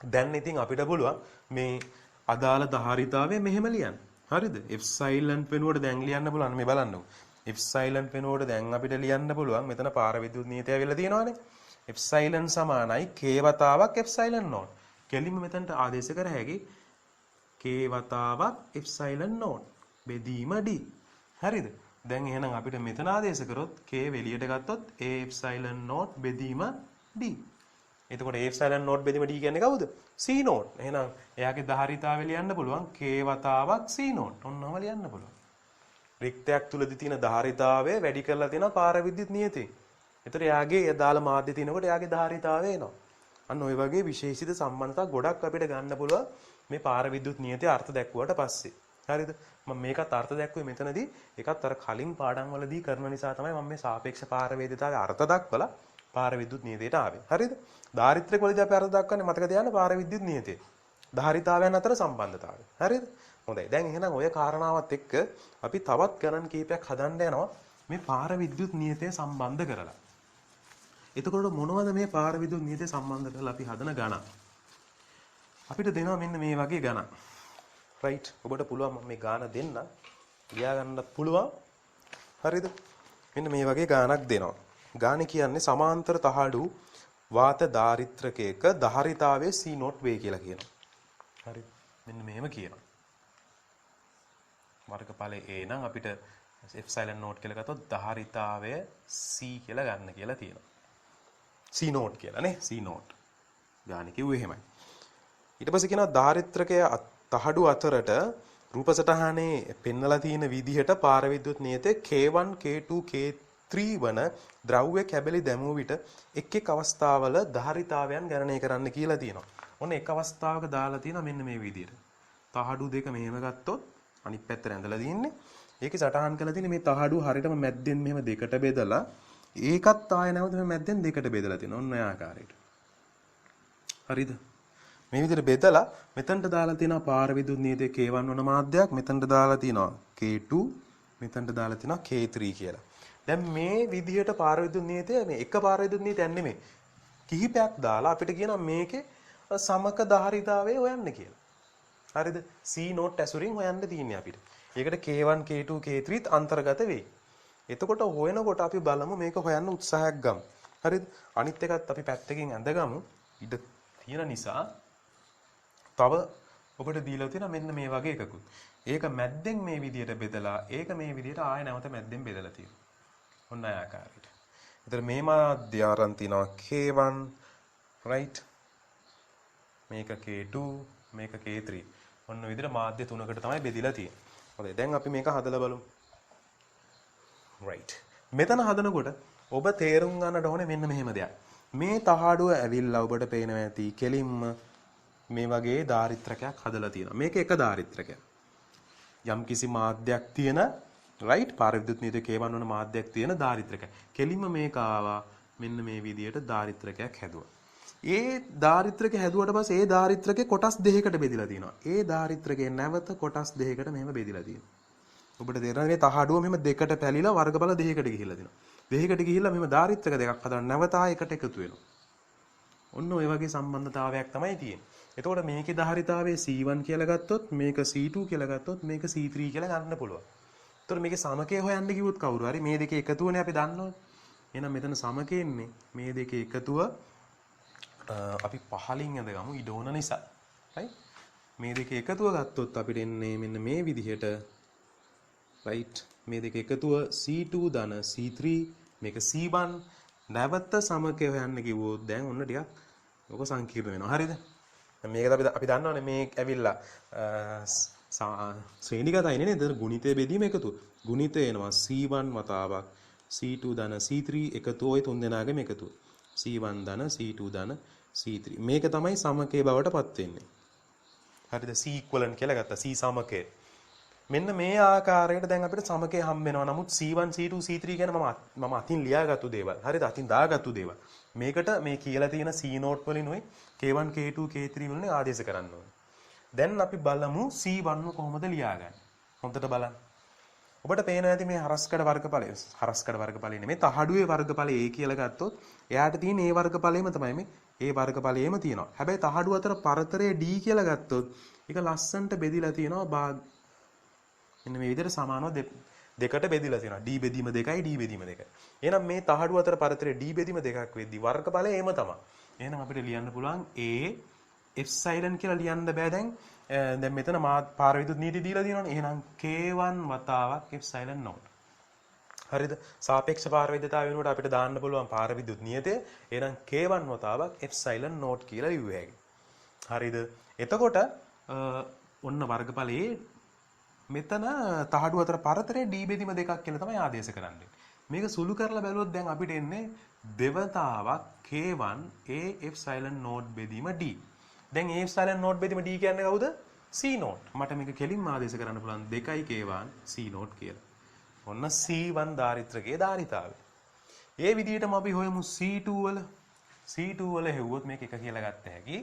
දැන් ඉතින් අපිට පුළුවන් මේ අදාළ ධාරිතාවය මෙහෙම ලියන්න. හරිද? එප්සයිලන් වෙනුවට දැන් ලියන්න පුළුවන්. මේ බලන්නකො. එප්සයිලන් වෙනුවට දැන් අපිට ලියන්න පුළුවන්. මෙතන පාර විද්‍යුත් නීතිය ඇවිල්ලා තියෙනවානේ. එප්සයිලන් සමානයි k වතාවක් එප්සයිලන් නෝට්. කෙලින්ම මෙතනට ආදේශ කර හැකි k වතාවක් epsilon naught බෙදීම d. හරිද? දැන් එහෙනම් අපිට මෙතන ආදේශ කරොත් k වෙලියට ගත්තොත් a epsilon naught බෙදීම d. එතකොට a epsilon naught බෙදීම d කියන්නේ කවුද? c naught. එහෙනම් එයාගේ ධාරිතාවය ලියන්න පුළුවන් k වතාවක් c naught. ඔන්නම ලියන්න පුළුවන්. රික්තයක් තුලදී තියෙන ධාරිතාවය වැඩි කරලා තියෙනවා පාර විද්‍යුත් නියතේ. ඒතර එයාගේ අදාළ මාධ්‍ය තියෙනකොට එයාගේ ධාරිතාවය එනවා. අන්න ওই වගේ විශේෂිත සම්බන්ධතා ගොඩක් අපිට ගන්න පුළුවන් මේ පාර විද්‍යුත් නියතේ අර්ථ දැක්වුවට පස්සේ. හරිද? මම මේකත් අර්ථ දැක්ුවේ මෙතනදී. ඒකත් අර කලින් පාඩම් වලදී කරන නිසා තමයි මම මේ සාපේක්ෂ පාර වේදිතාවේ අර්ථ දක්වලා පාර විද්‍යුත් නියතේට ආවේ. හරිද? ධාරිත්‍රික වලදී අපි අර්ථ දක්වන්නේ මතක තියාගන්න පාර විද්‍යුත් නියතේ. ධාරිතාවයන් අතර සම්බන්ධතාවය. හරිද? හොඳයි. දැන් එහෙනම් ඔය කාරණාවත් එක්ක අපි තවත් ගණන් කීපයක් හදන්න යනවා මේ පාර විද්‍යුත් නියතය සම්බන්ධ කරලා. එතකොට මොනවද මේ පාර විද්‍යුත් නියතය සම්බන්ධ කරලා අපි හදන ගණන්? අපිට දෙනවා මෙන්න මේ වගේ ගණන්. රයිට්. ඔබට පුළුවන් මම මේ ගාන දෙන්න. ලියා ගන්නත් පුළුවන්. හරිද? මෙන්න මේ වගේ ගානක් දෙනවා. ගානේ කියන්නේ සමාන්තර තහඩු වාත ධාරිත්‍රකයක ධාරිතාවයේ C0 වේ කියලා කියනවා. හරිද? මෙන්න මෙහෙම කියනවා. වර්ගඵලය a නම් අපිට epsilon naught කියලා ගත්තොත් ධාරිතාවය c කියලා ගන්න කියලා තියෙනවා. c0 කියලා නේ c0. ගාන කිව්වේ එහෙමයි. ඊට පස්සේ කියනවා ධාරිත්‍රකය තහඩු අතරට රූප සටහනේ පෙන්වලා තියෙන විදිහට පාර විද්‍යුත් නියතේ K1 K2 K3 වන ද්‍රව්‍ය කැබලි දැමූ විට එක් එක් අවස්ථාවල ධාරිතාවයන් ගණනය කරන්න කියලා තියෙනවා. ඔන්න එක් අවස්ථාවක දාලා තියෙනවා මෙන්න මේ විදිහට. තහඩු දෙක මෙහෙම ගත්තොත් අනිත් පැත්තට ඇඳලා තියෙන්නේ. ඒකේ සටහන් කරලා තියෙන්නේ මේ තහඩුව හරියටම මැද්දෙන් මෙහෙම දෙකට බෙදලා ඒකත් ආය නැවත මේ මැද්දෙන් දෙකට බෙදලා තියෙනවා. ඔන්න ඔය ආකාරයට. හරිද? මේ විදිහට බෙදලා මෙතනට දාලා තියෙනවා පාර විද්‍යුත් නියතයේ K1 වන මාධ්‍යයක්, මෙතනට දාලා තියෙනවා K2, මෙතනට දාලා තියෙනවා K3 කියලා. දැන් මේ විදිහට පාර විද්‍යුත් නියතය මේ එක පාර විද්‍යුත් නියතයක් නෙමෙයි. කිහිපයක් දාලා අපිට කියනවා මේකේ සමක ධාරිතාවය හොයන්න කියලා. හරිද? C0 ඇසුරින් හොයන්න තියෙන්නේ අපිට. ඒකට K1 K2 K3ත් අන්තර්ගත වෙයි. එතකොට හොයනකොට අපි බලමු මේක හොයන්න උත්සාහයක් ගමු. හරිද? අනිත් එකත් අපි පැත්තකින් ඇඳගමු. ඉඩ තියෙන නිසා තව ඔබට දීලා තියෙන මෙන්න මේ වගේ එකකුත්. ඒක මැද්දෙන් මේ විදියට බෙදලා ඒක මේ විදියට ආය නැවත මැද්දෙන් බෙදලා තියෙනවා. ඔන්න ආය ආකාරයට. ඒතර මේ මාධ්‍ය ආරන් තිනවා K1 right මේක K2 මේක K3. ඔන්න විදිහට මාධ්‍ය තුනකට තමයි බෙදිලා තියෙන්නේ. හොඳයි. දැන් අපි මේක හදලා බලමු. right. මෙතන හදනකොට ඔබ තේරුම් ගන්නට ඕනේ මෙන්න මෙහෙම දෙයක්. මේ තහඩුව ඇවිල්ලා ඔබට පේනවා ඇති කෙලින්ම මේ වගේ ධාරිත්‍රකයක් හදලා තියෙනවා. මේක එක ධාරිත්‍රකයක්. යම් කිසි මාධ්‍යයක් තියෙන right පාර විද්‍යුත් නියතයේ K1 වන මාධ්‍යයක් තියෙන ධාරිත්‍රකයක්. කෙලින්ම මේක ආවා මෙන්න මේ විදියට ධාරිත්‍රකයක් හැදුවා. ඒ ධාරිත්‍රකය හැදුවට පස්සේ ඒ ධාරිත්‍රකේ කොටස් දෙකකට බෙදිලා තියෙනවා. ඒ ධාරිත්‍රකේ නැවත කොටස් දෙකකට මෙහෙම බෙදිලා තියෙනවා. ඔබට තේරෙනවා මේ තහඩුව මෙහෙම දෙකට පැලිලා වර්ගඵල දෙකකට ගිහිල්ලා තියෙනවා. දෙකකට ගිහිල්ලා මෙහෙම ධාරිත්‍රක දෙකක් හදලා නැවත ආයෙකට එකතු වෙනවා. ඔන්න ඔය වගේ සම්බන්ධතාවයක් තමයි තියෙන්නේ. එතකොට මේකේ ධාරිතාවයේ C1 කියලා ගත්තොත් මේක C2 කියලා ගත්තොත් මේක C3 කියලා ගන්න පුළුවන්. එතකොට මේකේ සමකය හොයන්න කිව්වොත් කවුරු හරි මේ දෙකේ එකතුවනේ අපි දන්නවනේ. එහෙනම් මෙතන සමකයෙන්නේ මේ දෙකේ එකතුව අපි පහලින් ඇඳගමු ඉඩ ඕන නිසා. right? මේ දෙකේ එකතුව ගත්තොත් අපිට එන්නේ මෙන්න මේ විදිහට right? මේ දෙකේ එකතුව C2 ධන C3 මේක C1 නැවත සමකය හොයන්න කිව්වොත් දැන් ඔන්න ටිකක් ඔක සංකීර්ණ වෙනවා. හරිද? මේක අපි දන්නවනේ මේ ඇවිල්ලා ශ්‍රේණිගතයි නේද? ගුණිතය බෙදීම එකතු. ගුණිතය එනවා C1 වතාවක් C2 ධන C3 එකතු ඔය තුන් දෙනාගේම එකතුව. C1 ධන C2 ධන C3. මේක තමයි සමකයේ බවට පත් වෙන්නේ. හරිද? C equivalent කියලා ගත්තා. C සමකය. මෙන්න මේ ආකාරයට දැන් අපිට සමකය හම්බ වෙනවා. නමුත් C1 C2 C3 කියන මම අතින් ලියාගත්තු දේවල්. හරිද? අතින් දාගත්තු දේවල්. මේකට මේ කියලා තියෙන C0 වලිනුයි K1 K2 K3 වලින් ආදේශ කරන්න ඕනේ. දැන් අපි බලමු C1 කොහොමද ලියාගන්නේ. හොඳට බලන්න. ඔබට පේනවා ඇති මේ හරස්කඩ වර්ගඵලය. හරස්කඩ වර්ගඵලය නෙමෙයි තහඩුවේ වර්ගඵලය A කියලා ගත්තොත් එයාට තියෙන A වර්ගඵලයම තමයි මේ A වර්ගඵලයේම තියෙනවා. හැබැයි තහඩුව අතර පරතරය D කියලා ගත්තොත් ඒක ලස්සන්ට බෙදිලා තියෙනවා භාග. මෙන්න මේ විදිහට සමානව දෙකට බෙදිලා තියෙනවා. D බෙදීම 2යි D බෙදීම 2යි. එහෙනම් මේ තහඩුව අතර පරතරය D බෙදීම 2ක් වෙද්දී වර්ගඵලය එම තමයි. එහෙනම් අපිට ලියන්න පුළුවන් A එප්සයිලන් කියලා ලියන්න බෑ දැන්. දැන් මෙතන මා පාර විදුත් නීති දීලා තියෙනවනේ. එහෙනම් K1 වතාවක් එප්සයිලන් නෝට්. හරිද? සාපේක්ෂ පාර විද්‍යතාව වෙනුවට අපිට දාන්න පුළුවන් පාර විදුත් නියතය. එහෙනම් K1 වතාවක් එප්සයිලන් නෝට් කියලා ලියුවේ හැකියි. හරිද? එතකොට ඔන්න වර්ගඵලයේ මෙතන තහඩු අතර පරතරය d බෙදීම දෙකක් කියලා තමයි ආදේශ කරන්නේ. මේක සුළු කරලා බැලුවොත් දැන් අපිට එන්නේ දෙවතාවක් K1 A එප්සයිලන් නෝට් බෙදීම d. දැන් A එප්සයිලන් නෝට් බෙදීම d කියන්නේ කවුද? C note. මට මේක කෙලින්ම ආදේශ කරන්න පුළුවන් 2 K1 C නෝට් කියලා. ඔන්න C1 ධාරිත්‍රකයේ ධාරිතාවය. ඒ විදිහටම අපි හොයමු C2 වල. C2 වල හෙව්වොත් මේක එක කියලා ගත්ත හැකි.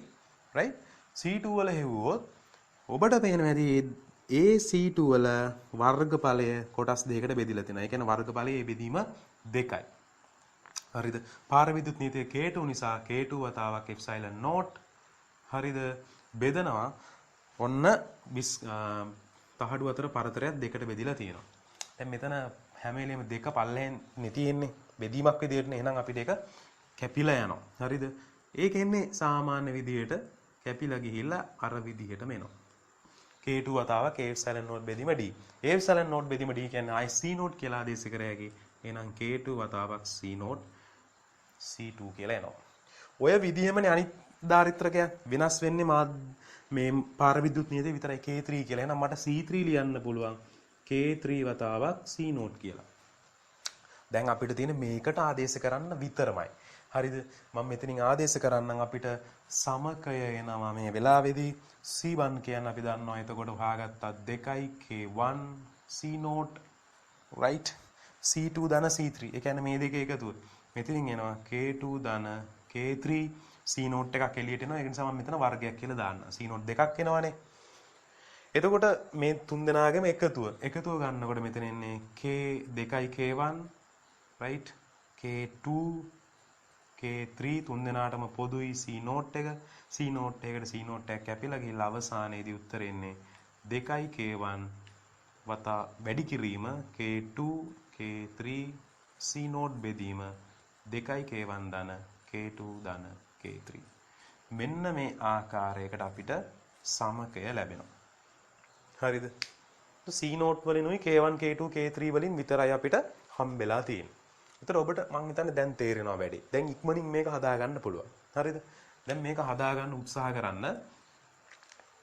right? C2 වල හෙව්වොත් ඔබට පේනවා ඇති AC2 වල වර්ගඵලය කොටස් දෙකකට බෙදිලා තියෙනවා. ඒ කියන්නේ වර්ගඵලයේ බෙදීම 2යි. හරිද? පාර විදුත් නීතිය K2 නිසා K2 වතාවක් එප්සයිලන් නෝට්. හරිද? බෙදනවා ඔන්න තහඩු අතර පරතරයක් දෙකට බෙදිලා තියෙනවා. දැන් මෙතන හැම වෙලෙම දෙක පල්ලෙන් නේ තියෙන්නේ. බෙදීමක් විදියට නේ. එහෙනම් අපිට ඒක කැපිලා යනවා. හරිද? ඒක එන්නේ සාමාන්‍ය විදියට කැපිලා ගිහිල්ලා අර විදිහටම එනවා. K2 වතාවක් A එප්සයිලන් නෝට් බෙදීම D. A එප්සයිලන් නෝට් බෙදීම D කියන්නේ I C නෝට් කියලා ආදේශ කර හැකි. එහෙනම් K2 වතාවක් C නෝට් C2 කියලා එනවා. ඔය විදිහමනේ අනිත් ධාරිත්‍රකයන් වෙනස් වෙන්නේ මේ පාර විදුත් නියතේ විතරයි K3 කියලා. එහෙනම් මට C3 ලියන්න පුළුවන්. K3 වතාවක් C නෝට් කියලා. දැන් අපිට තියෙන මේකට ආදේශ කරන්න විතරමයි. හරිද? මම මෙතනින් ආදේශ කරන්නම් අපිට සමකය එනවා මේ වෙලාවේදී C1 කියන්නේ අපි දන්නවා එතකොට හොයාගත්තා 2 K1 C note right C2 ධන C3. ඒ කියන්නේ මේ දෙක එකතුව. මෙතනින් එනවා K2 ධන K3 C නෝට් එකක් එළියට එනවා. ඒ නිසා මම මෙතන වර්ගයක් කියලා දාන්න. C නෝට් දෙකක් එනවනේ. එතකොට මේ තුන් දෙනාගේම එකතුව ගන්නකොට මෙතන එන්නේ K2 K1 right K2 K3 තුන් දෙනාටම පොදුයි C නෝට් එක. C නෝට් එකකට C නෝට් එකක් කැපිලා ගිහලා අවසානයේදී උත්තර එන්නේ 2 K1 වතා වැඩි කිරීම K2 K3 C නෝට් බෙදීම 2 K1 ධන K2 ධන K3. මෙන්න මේ ආකාරයකට අපිට සමකය ලැබෙනවා. හරිද? C note වලිනුයි K1 K2 K3 වලින් විතරයි අපිට හම්බෙලා තියෙන්නේ. ඒතර ඔබට මම හිතන්නේ දැන් තේරෙනවා වැඩි. දැන් ඉක්මනින් මේක හදා ගන්න පුළුවන්. හරිද? දැන් මේක හදා ගන්න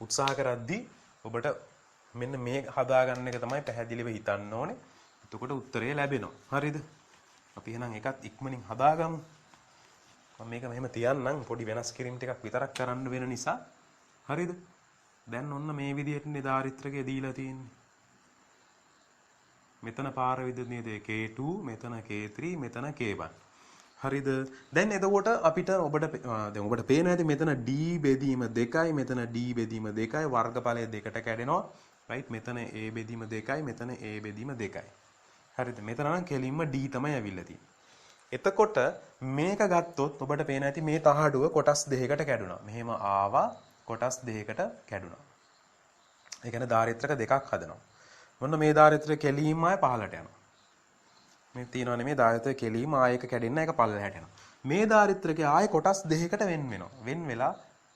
උත්සාහ කරද්දී ඔබට මෙන්න මේ හදා ගන්න එක තමයි පැහැදිලිව හිතන්න ඕනේ. එතකොට උත්තරය ලැබෙනවා. හරිද? අපි එහෙනම් එකත් ඉක්මනින් හදාගමු. මම මේක මෙහෙම තියන්නම් පොඩි වෙනස් කිරීම් ටිකක් විතරක් කරන්න වෙන නිසා. හරිද? දැන් ඔන්න මේ විදිහටනේ ධාරිත්‍රකය දීලා තියෙන්නේ. මෙතන පාර විදුත් නියතේ K2 මෙතන K3 මෙතන K1. හරිද? දැන් එතකොට අපිට ඔබට පේනවා ඇති මෙතන D බෙදීම 2යි මෙතන D බෙදීම 2යි වර්ගඵලය දෙකට කැඩෙනවා. right මෙතන A බෙදීම 2යි මෙතන A බෙදීම 2යි. හරිද? මෙතන නම් කෙලින්ම D තමයි ඇවිල්ලා තියෙන්නේ. එතකොට මේක ගත්තොත් ඔබට පේනවා ඇති මේ තහඩුව කොටස් දෙකකට කැඩුනා. මෙහෙම ආවා කොටස් දෙකකට කැඩුනා. ඒ කියන්නේ ධාරිත්‍රක දෙකක් හදනවා. මොන මේ ධාරිත්‍රය කෙලීම ආය පහලට යනවා. මේ තියෙනවනේ මේ ධාරිත්‍රය කෙලීම ආයක කැඩෙන්න ඒක පල්ලෙහාට යනවා. මේ ධාරිත්‍රකේ ආය කොටස් දෙකකට වෙන් වෙනවා. වෙන් වෙලා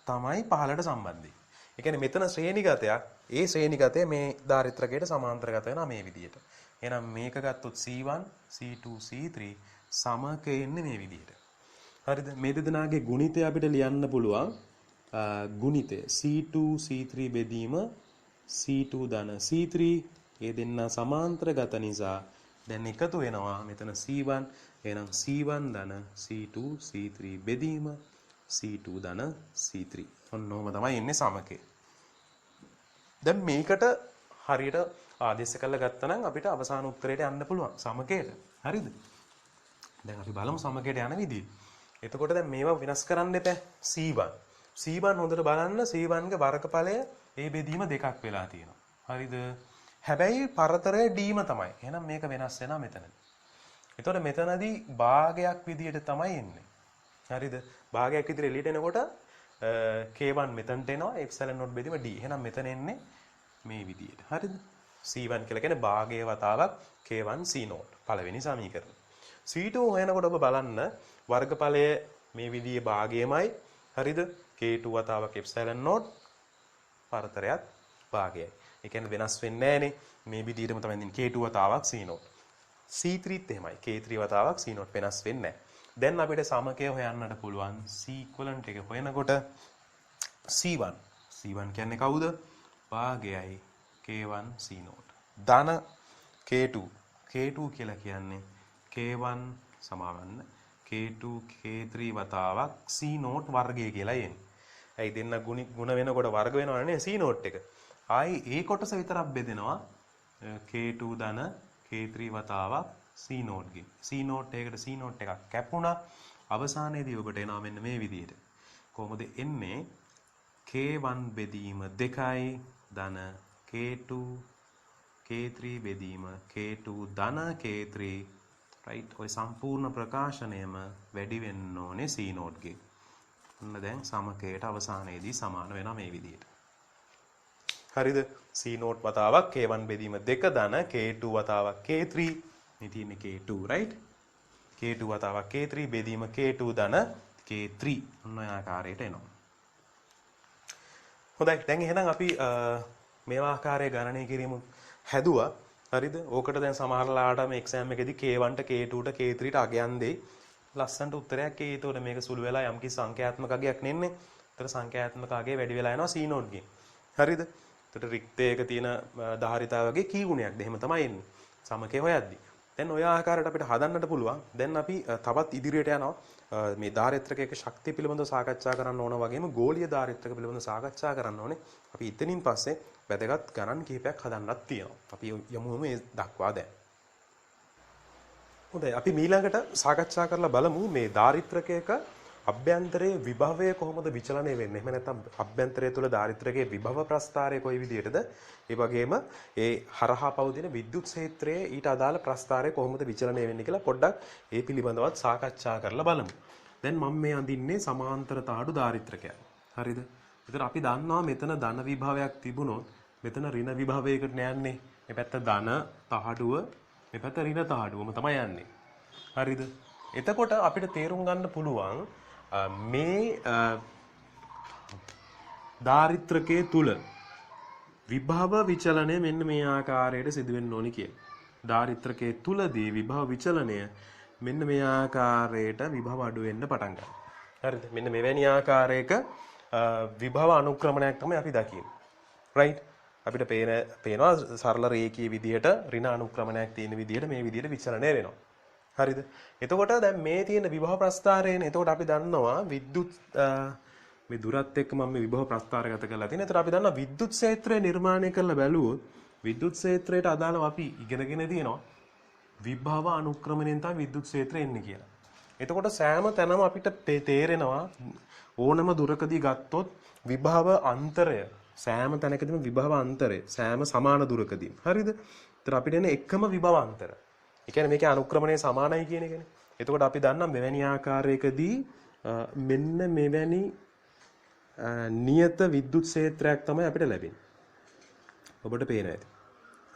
තමයි පහලට සම්බන්ධ වෙන්නේ. ඒ කියන්නේ මෙතන ශ්‍රේණිගතයක් ඒ ශ්‍රේණිගතය මේ ධාරිත්‍රකයට සමාන්තරගත වෙනවා මේ විදිහට. එහෙනම් මේක ගත්තොත් C1 C2 C3 සමකය එන්නේ මේ විදිහට. හරිද? මේ දෙදෙනාගේ ගුණිතය අපිට ලියන්න පුළුවන්. ගුණිතය C2 C3 බෙදීම C2 ධන C3 ඒ දෙන්න සමාන්තරගත නිසා දැන් එකතු වෙනවා මෙතන C1 එහෙනම් C1 ධන C2 C3 බෙදීම C2 ධන C3 ඔන්නෝම තමයි එන්නේ සමකය. දැන් මේකට හරියට ආදේශ කරලා ගත්තා නම් අපිට අවසාන උත්තරයට යන්න පුළුවන් සමකයට. හරිද? දැන් අපි බලමු සමකයට යන විදිය. එතකොට දැන් මේවා වෙනස් කරන්න එපා. C1 හොඳට බලන්න C1 ගේ වර්ගඵලය ඒ බෙදීම දෙකක් වෙලා තියෙනවා. හරිද? හැබැයි පරතරය Dම තමයි. එහෙනම් මේක වෙනස් වෙනවා මෙතනදී. එතකොට මෙතනදී භාගයක් විදියට තමයි එන්නේ. හරිද? භාගයක් විදියට එළියට එනකොට K1 මෙතනට එනවා එප්සලන් නෝට් බෙදීම D. එහෙනම් මෙතන එන්නේ මේ විදියට. හරිද? C1 කියලා කියන්නේ භාගයේ වතාවක් K1 C නෝට්. පළවෙනි සමීකරණය. C2 හොයනකොට ඔබ බලන්න වර්ගඵලය මේ විදියේ භාගයමයි හරිද? K2 වතාවක් epsilon naught පරතරයත් භාගයයි. ඒ කියන්නේ වෙනස් වෙන්නේ නැහනේ. මේ විදිහටම තමයි දෙන්නේ K2 වතාවක් C naught. C3ත් එහෙමයි. K3 වතාවක් C naught වෙනස් වෙන්නේ නැහැ. දැන් අපිට සමකය හොයන්නට පුළුවන් C equivalent එක හොයනකොට C1. C1 කියන්නේ කවුද? භාගයයි K1 C naught. ධන K2. K2 කියලා කියන්නේ K1 සමාවන්න K2 K3 වතාවක් C naught වර්ගය කියලා එන්නේ. ඇයි දෙන්න ගුණ වෙනකොට වර්ග වෙනවනේ C naught එක. ආයි ඒ කොටස විතරක් බෙදෙනවා K2 ධන K3 වතාවක් C naught ගෙන්. C naught එකකට C naught එකක් කැපුණා. අවසානයේදී ඔබට එනවා මෙන්න මේ විදිහට. කොහොමද එන්නේ? K1 බෙදීම 2යි ධන K2 K3 බෙදීම K2 ධන K3 right ඔය සම්පූර්ණ ප්‍රකාශනයම වැඩි වෙන්න ඕනේ C naught ගේ. ඔන්න දැන් සමකයට අවසානයේදී සමාන වෙනවා මේ විදිහට. හරිද? C naught වතාවක් K1 බෙදීම 2 ධන K2 වතාවක් K3 මේ තියෙන්නේ K2 right? K2 වතාවක් K3 බෙදීම K2 ධන K3 ඔන්න ඔය ආකාරයට එනවා. හොඳයි දැන් එහෙනම් අපි මේ ආකාරයේ ගණනය කිරීම හැදුවා. හරිද? ඕකට දැන් සමහරලාට මේ එක්සෑම් එකේදී K1 ට K2 ට K3 ට අගයන් දෙයි. ලස්සනට උත්තරයක් එයි. ඒතකොට මේක සුළු වෙලා යම් කිසි සංඛ්‍යාත්මක අගයක් නෙන්නේ. ඒතර සංඛ්‍යාත්මක අගය වැඩි වෙලා යනවා C naught ගෙන්. හරිද? ඒතර රික්තයක තියෙන ධාරිතාවගේ කී ගුණයක්ද? එහෙම තමයි එන්නේ. සමකය හොයද්දි. දැන් ඔය ආකාරයට අපිට හදන්නට පුළුවන්. දැන් අපි තවත් ඉදිරියට යනවා. මේ ධාරිත්‍රකයක ශක්තිය පිළිබඳව සාකච්ඡා කරන්න ඕන වගේම ගෝලීය ධාරිත්‍රක පිළිබඳව සාකච්ඡා කරන්න ඕනේ. අපි ඉතින් පස්සේ වැදගත් ගණන් කිහිපයක් හදන්නත් තියෙනවා. අපි යමු මේ දක්වා දැන්. හොඳයි අපි ඊළඟට සාකච්ඡා කරලා බලමු මේ ධාරිත්‍රකයක අභ්‍යන්තරයේ විභවය කොහොමද විචලනය වෙන්නේ? එහෙම නැත්නම් අභ්‍යන්තරය තුළ ධාරිත්‍රකයේ විභව ප්‍රස්ථාරය කොයි විදිහටද? ඒ වගේම ඒ හරහා පවතින විද්‍යුත් ක්ෂේත්‍රයේ ඊට අදාළ ප්‍රස්ථාරය කොහොමද විචලනය වෙන්නේ කියලා පොඩ්ඩක් ඒ පිළිබඳවත් සාකච්ඡා කරලා බලමු. දැන් මම මේ අඳින්නේ සමාන්තර තහඩු ධාරිත්‍රකයක්. හරිද? ඒතර අපි දන්නවා මෙතන ධන විභවයක් තිබුණොත් මෙතන ඍණ විභවයකට යන්නේ. මේ පැත්ත ධන තහඩුව මේ පැත්ත ඍණ තහඩුවම තමයි යන්නේ. හරිද? එතකොට අපිට තේරුම් ගන්න පුළුවන් මේ ධාරිත්‍රකයේ තුල විභව විචලනය මෙන්න මේ ආකාරයට සිදු වෙන්න ඕනි කියලා. ධාරිත්‍රකයේ තුලදී විභව විචලනය මෙන්න මේ ආකාරයට විභව අඩු වෙන්න පටන් ගන්නවා. හරිද? මෙන්න මෙවැනි ආකාරයක විභව අනුක්‍රමණයක් තමයි අපි දකින්නේ. right? අපිට පේනවා සරල රේඛීය විදිහට ඍණ අනුක්‍රමණයක් තියෙන විදිහට මේ විදිහට විචලනය වෙනවා. හරිද? එතකොට දැන් මේ තියෙන විභව ප්‍රස්ථාරයනේ. එතකොට අපි දන්නවා විද්‍යුත් මේ දුරත් එක්ක මම මේ විභව ප්‍රස්ථාරගත කරලා තියෙනවා. එතකොට අපි දන්නවා විද්‍යුත් ක්ෂේත්‍රය නිර්මාණය කරලා බැලුවොත් විද්‍යුත් ක්ෂේත්‍රයට අදාළව අපි ඉගෙනගෙන තියෙනවා විභව අනුක්‍රමණයෙන් තමයි විද්‍යුත් ක්ෂේත්‍රය එන්නේ කියලා. එතකොට සෑම තැනම අපිට තේරෙනවා ඕනම දුරකදී ගත්තොත් විභව අන්තරය සෑම තැනකදීම විභව අන්තරය සෑම සමාන දුරකදීම. හරිද? එතකොට අපිට එන්නේ එකම විභව අන්තරය. ඒ කියන්නේ මේකේ අනුක්‍රමණය සමානයි කියන එකනේ. එතකොට අපි දන්නා මෙවැනි ආකාරයකදී මෙන්න මෙවැනි නියත විද්‍යුත් ක්ෂේත්‍රයක් තමයි අපිට ලැබෙන්නේ. ඔබට පේනවා ඇති.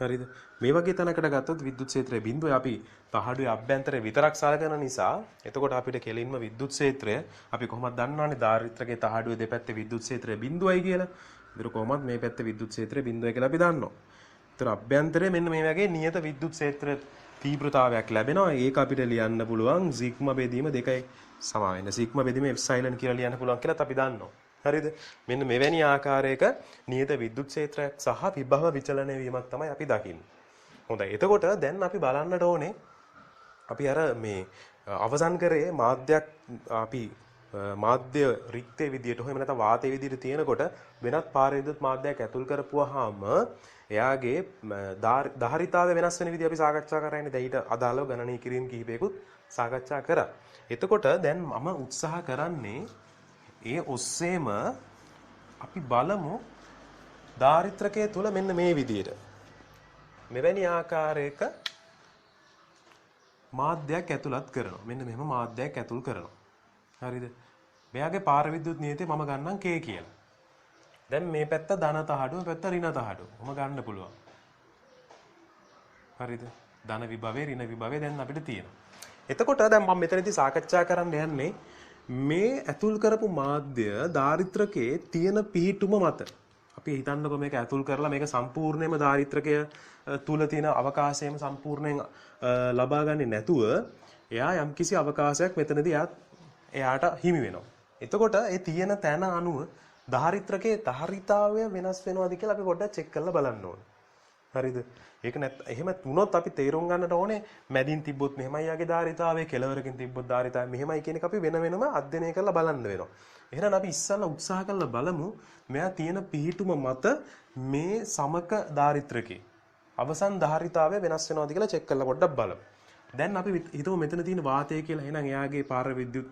හරිද? මේ වගේ තැනකට ගත්තොත් විද්‍යුත් ක්ෂේත්‍රය බිඳුවයි අපි තහඩුවේ අභ්‍යන්තරය විතරක් සලකන නිසා එතකොට අපිට කෙලින්ම විද්‍යුත් ක්ෂේත්‍රය අපි කොහොමද දන්නවනේ ධාරිත්‍රකයේ තහඩුවේ දෙපැත්තේ විද්‍යුත් ක්ෂේත්‍රය බිඳුවයි කියලා. ඒතර කොහොමද මේ පැත්තේ විද්‍යුත් ක්ෂේත්‍රය බිඳුවයි කියලා අපි දන්නවා. ඒතර අභ්‍යන්තරයේ මෙන්න මේ වගේ නියත විද්‍යුත් ක්ෂේත්‍ර තීව්‍රතාවයක් ලැබෙනවා. ඒක අපිට ලියන්න පුළුවන් සිග්මා බෙදීම 2යි සමාන වෙන. සිග්මා බෙදීම එප්සයිලන් කියලා ලියන්න පුළුවන් කියලාත් අපි දන්නවා. හරිද? මෙන්න මෙවැනි ආකාරයක නියත විද්‍යුත් ක්ෂේත්‍රයක් සහ විභව විචලනය වීමක් තමයි අපි දකින්නේ. හොඳයි. එතකොට දැන් අපි බලන්නට ඕනේ අපි අර මේ අවසන් කරේ මාධ්‍යයක් අපි මාධ්‍ය රික්තයේ විදියට හොයම නැත්නම් වාතයේ විදියට තියෙනකොට වෙනත් පාරවිද්‍යුත් මාධ්‍යයක් ඇතුල් කරපුවාම එයාගේ ධාරිතාවය වෙනස් වෙන විදිහ අපි සාකච්ඡා කරන්නේ. දැන් ඊට අදාළව ගණනය කිරීම කිහිපයකුත් සාකච්ඡා කරා. එතකොට දැන් මම උත්සාහ කරන්නේ ඒ ඔස්සේම අපි බලමු ධාරිත්‍රකයේ තුල මෙන්න මේ විදියට මෙවැනි ආකාරයක මාධ්‍යයක් ඇතුළත් කරනවා. මෙන්න මෙහෙම මාධ්‍යයක් ඇතුල් කරනවා. හරිද? මෙයාගේ පාරවිද්‍යුත් නියතේ මම ගන්නම් K කියලා. දැන් මේ පැත්ත ධන තහඩුව, මේ පැත්ත ඍණ තහඩුව. මම ගන්න පුළුවන්. හරිද? ධන විභවය, ඍණ විභවය දැන් අපිට තියෙනවා. එතකොට දැන් මම මෙතනදී සාකච්ඡා කරන්න යන්නේ මේ ඇතුල් කරපු මාධ්‍ය ධාරිත්‍රකයේ තියෙන පිහිටුම මත අපි හිතන්නකො මේක ඇතුල් කරලා මේක සම්පූර්ණයෙන්ම ධාරිත්‍රකය තුල තියෙන අවකාශයම සම්පූර්ණයෙන් ලබා ගන්නේ නැතුව එයා යම්කිසි අවකාශයක් මෙතනදී එයාට හිමි වෙනවා. එතකොට ඒ තියෙන තැන අනුව ධාරිත්‍රකයේ ධාරිතාවය වෙනස් වෙනවද කියලා අපි පොඩ්ඩක් චෙක් කරලා බලන්න ඕනේ. හරිද? ඒක එහෙම වුණොත් අපි තේරුම් ගන්නට ඕනේ මැදින් තිබ්බොත් මෙහෙමයි යාගේ ධාරිතාවය, කෙළවරකින් තිබ්බොත් ධාරිතාවය මෙහෙමයි කියන එක අපි වෙන වෙනම අධ්‍යයනය කරලා බලන්න වෙනවා. එහෙනම් අපි ඉස්සල්ලා උත්සාහ කරලා බලමු මෙයා තියෙන පිහිටුම මත මේ සමක ධාරිත්‍රකේ අවසන් ධාරිතාවය වෙනස් වෙනවද කියලා චෙක් කරලා පොඩ්ඩක් බලමු. දැන් අපි හිතමු මෙතන තියෙන වාතය කියලා. එහෙනම් එයාගේ පාර විද්‍යුත්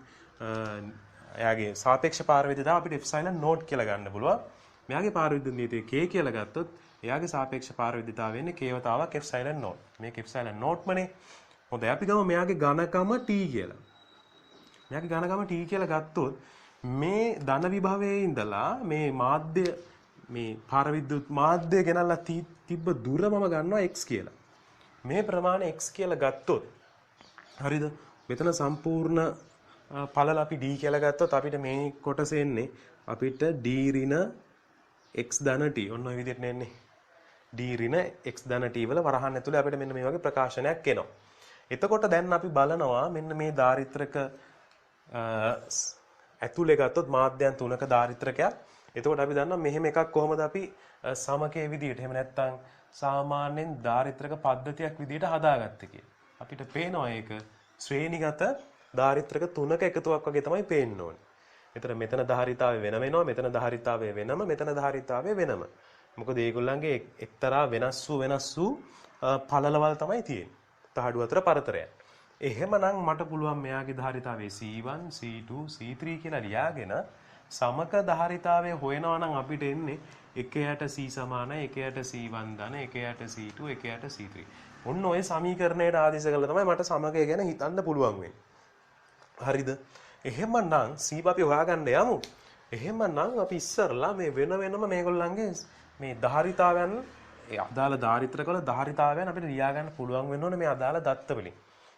එයාගේ සාපේක්ෂ පාර විද්‍යුතාව අපිට එප්සයිලන් නෝට් කියලා ගන්න පුළුවන්. මෙයාගේ පාර විද්‍යුත් නීතිය K කියලා ගත්තොත් එයාගේ සාපේක්ෂ පාර විද්‍යුතාව වෙන්නේ K වතාවක් එප්සයිලන් නෝට්. මේක එප්සයිලන් නෝට්මනේ. හොඳයි අපි ගමු මෙයාගේ ඝනකම T කියලා. මෙයාගේ ඝනකම T කියලා ගත්තොත් මේ ධන විභවයේ ඉඳලා මේ මාධ්‍ය මේ පාර විද්‍යුත් මාධ්‍ය ගෙනල්ලා තිබ්බ දුර මම ගන්නවා x කියලා. මේ ප්‍රමාණය x කියලා ගත්තොත් හරිද? මෙතන සම්පූර්ණ පළල අපි d කියලා ගත්තොත් අපිට මේ කොටස එන්නේ අපිට d ඍණ x ධන t. ඔන්න ඔය විදිහට එන්නේ. d ඍණ x ධන t වල වරහන් ඇතුලේ අපිට මෙන්න මේ වගේ ප්‍රකාශනයක් එනවා. එතකොට දැන් අපි බලනවා මෙන්න මේ ධාරිත්‍රක ඇතුලේ ගත්තොත් මාධ්‍යයන් තුනක ධාරිත්‍රකයක්. එතකොට අපි දන්නවා මෙහෙම එකක් කොහොමද අපි සමකයේ විදිහට එහෙම නැත්නම් සාමාන්‍යයෙන් ධාරිත්‍රක පද්ධතියක් විදිහට හදාගත්තේ කියලා. අපිට පේනවා ඒක ශ්‍රේණිගත ධාරිත්‍රක තුනක එකතුවක් වගේ තමයි පේන්න ඕනේ. එතන මෙතන ධාරිතාවය වෙන වෙනවා, මෙතන ධාරිතාවය වෙනම, මෙතන ධාරිතාවය වෙනම. මොකද මේගොල්ලන්ගේ එක්තරා වෙනස් වූ පළලවල් තමයි තියෙන්නේ. තහඩු අතර පරතරයක්. එහෙමනම් මට පුළුවන් මෙයාගේ ධාරිතාවය C1, C2, C3 කියලා ලියාගෙන සමක ධාරිතාවය හොයනවා නම් අපිට එන්නේ එකයට C සමානයි, එකයට C1 ධන, එකයට C2, එකයට C3. ඔන්න ඔය සමීකරණයට ආදේශ කරලා තමයි මට සමකය ගැන හිතන්න පුළුවන් වෙන්නේ. හරිද? එහෙමනම් C අපි හොයාගන්න යමු. එහෙමනම් අපි ඉස්සරලා මේ වෙන වෙනම මේගොල්ලන්ගේ මේ ධාරිතාවයන් ඒ අදාළ ධාරිත්‍රකවල ධාරිතාවයන් අපිට ලියා ගන්න පුළුවන් වෙන්න ඕනේ මේ අදාළ දත්ත වලින්.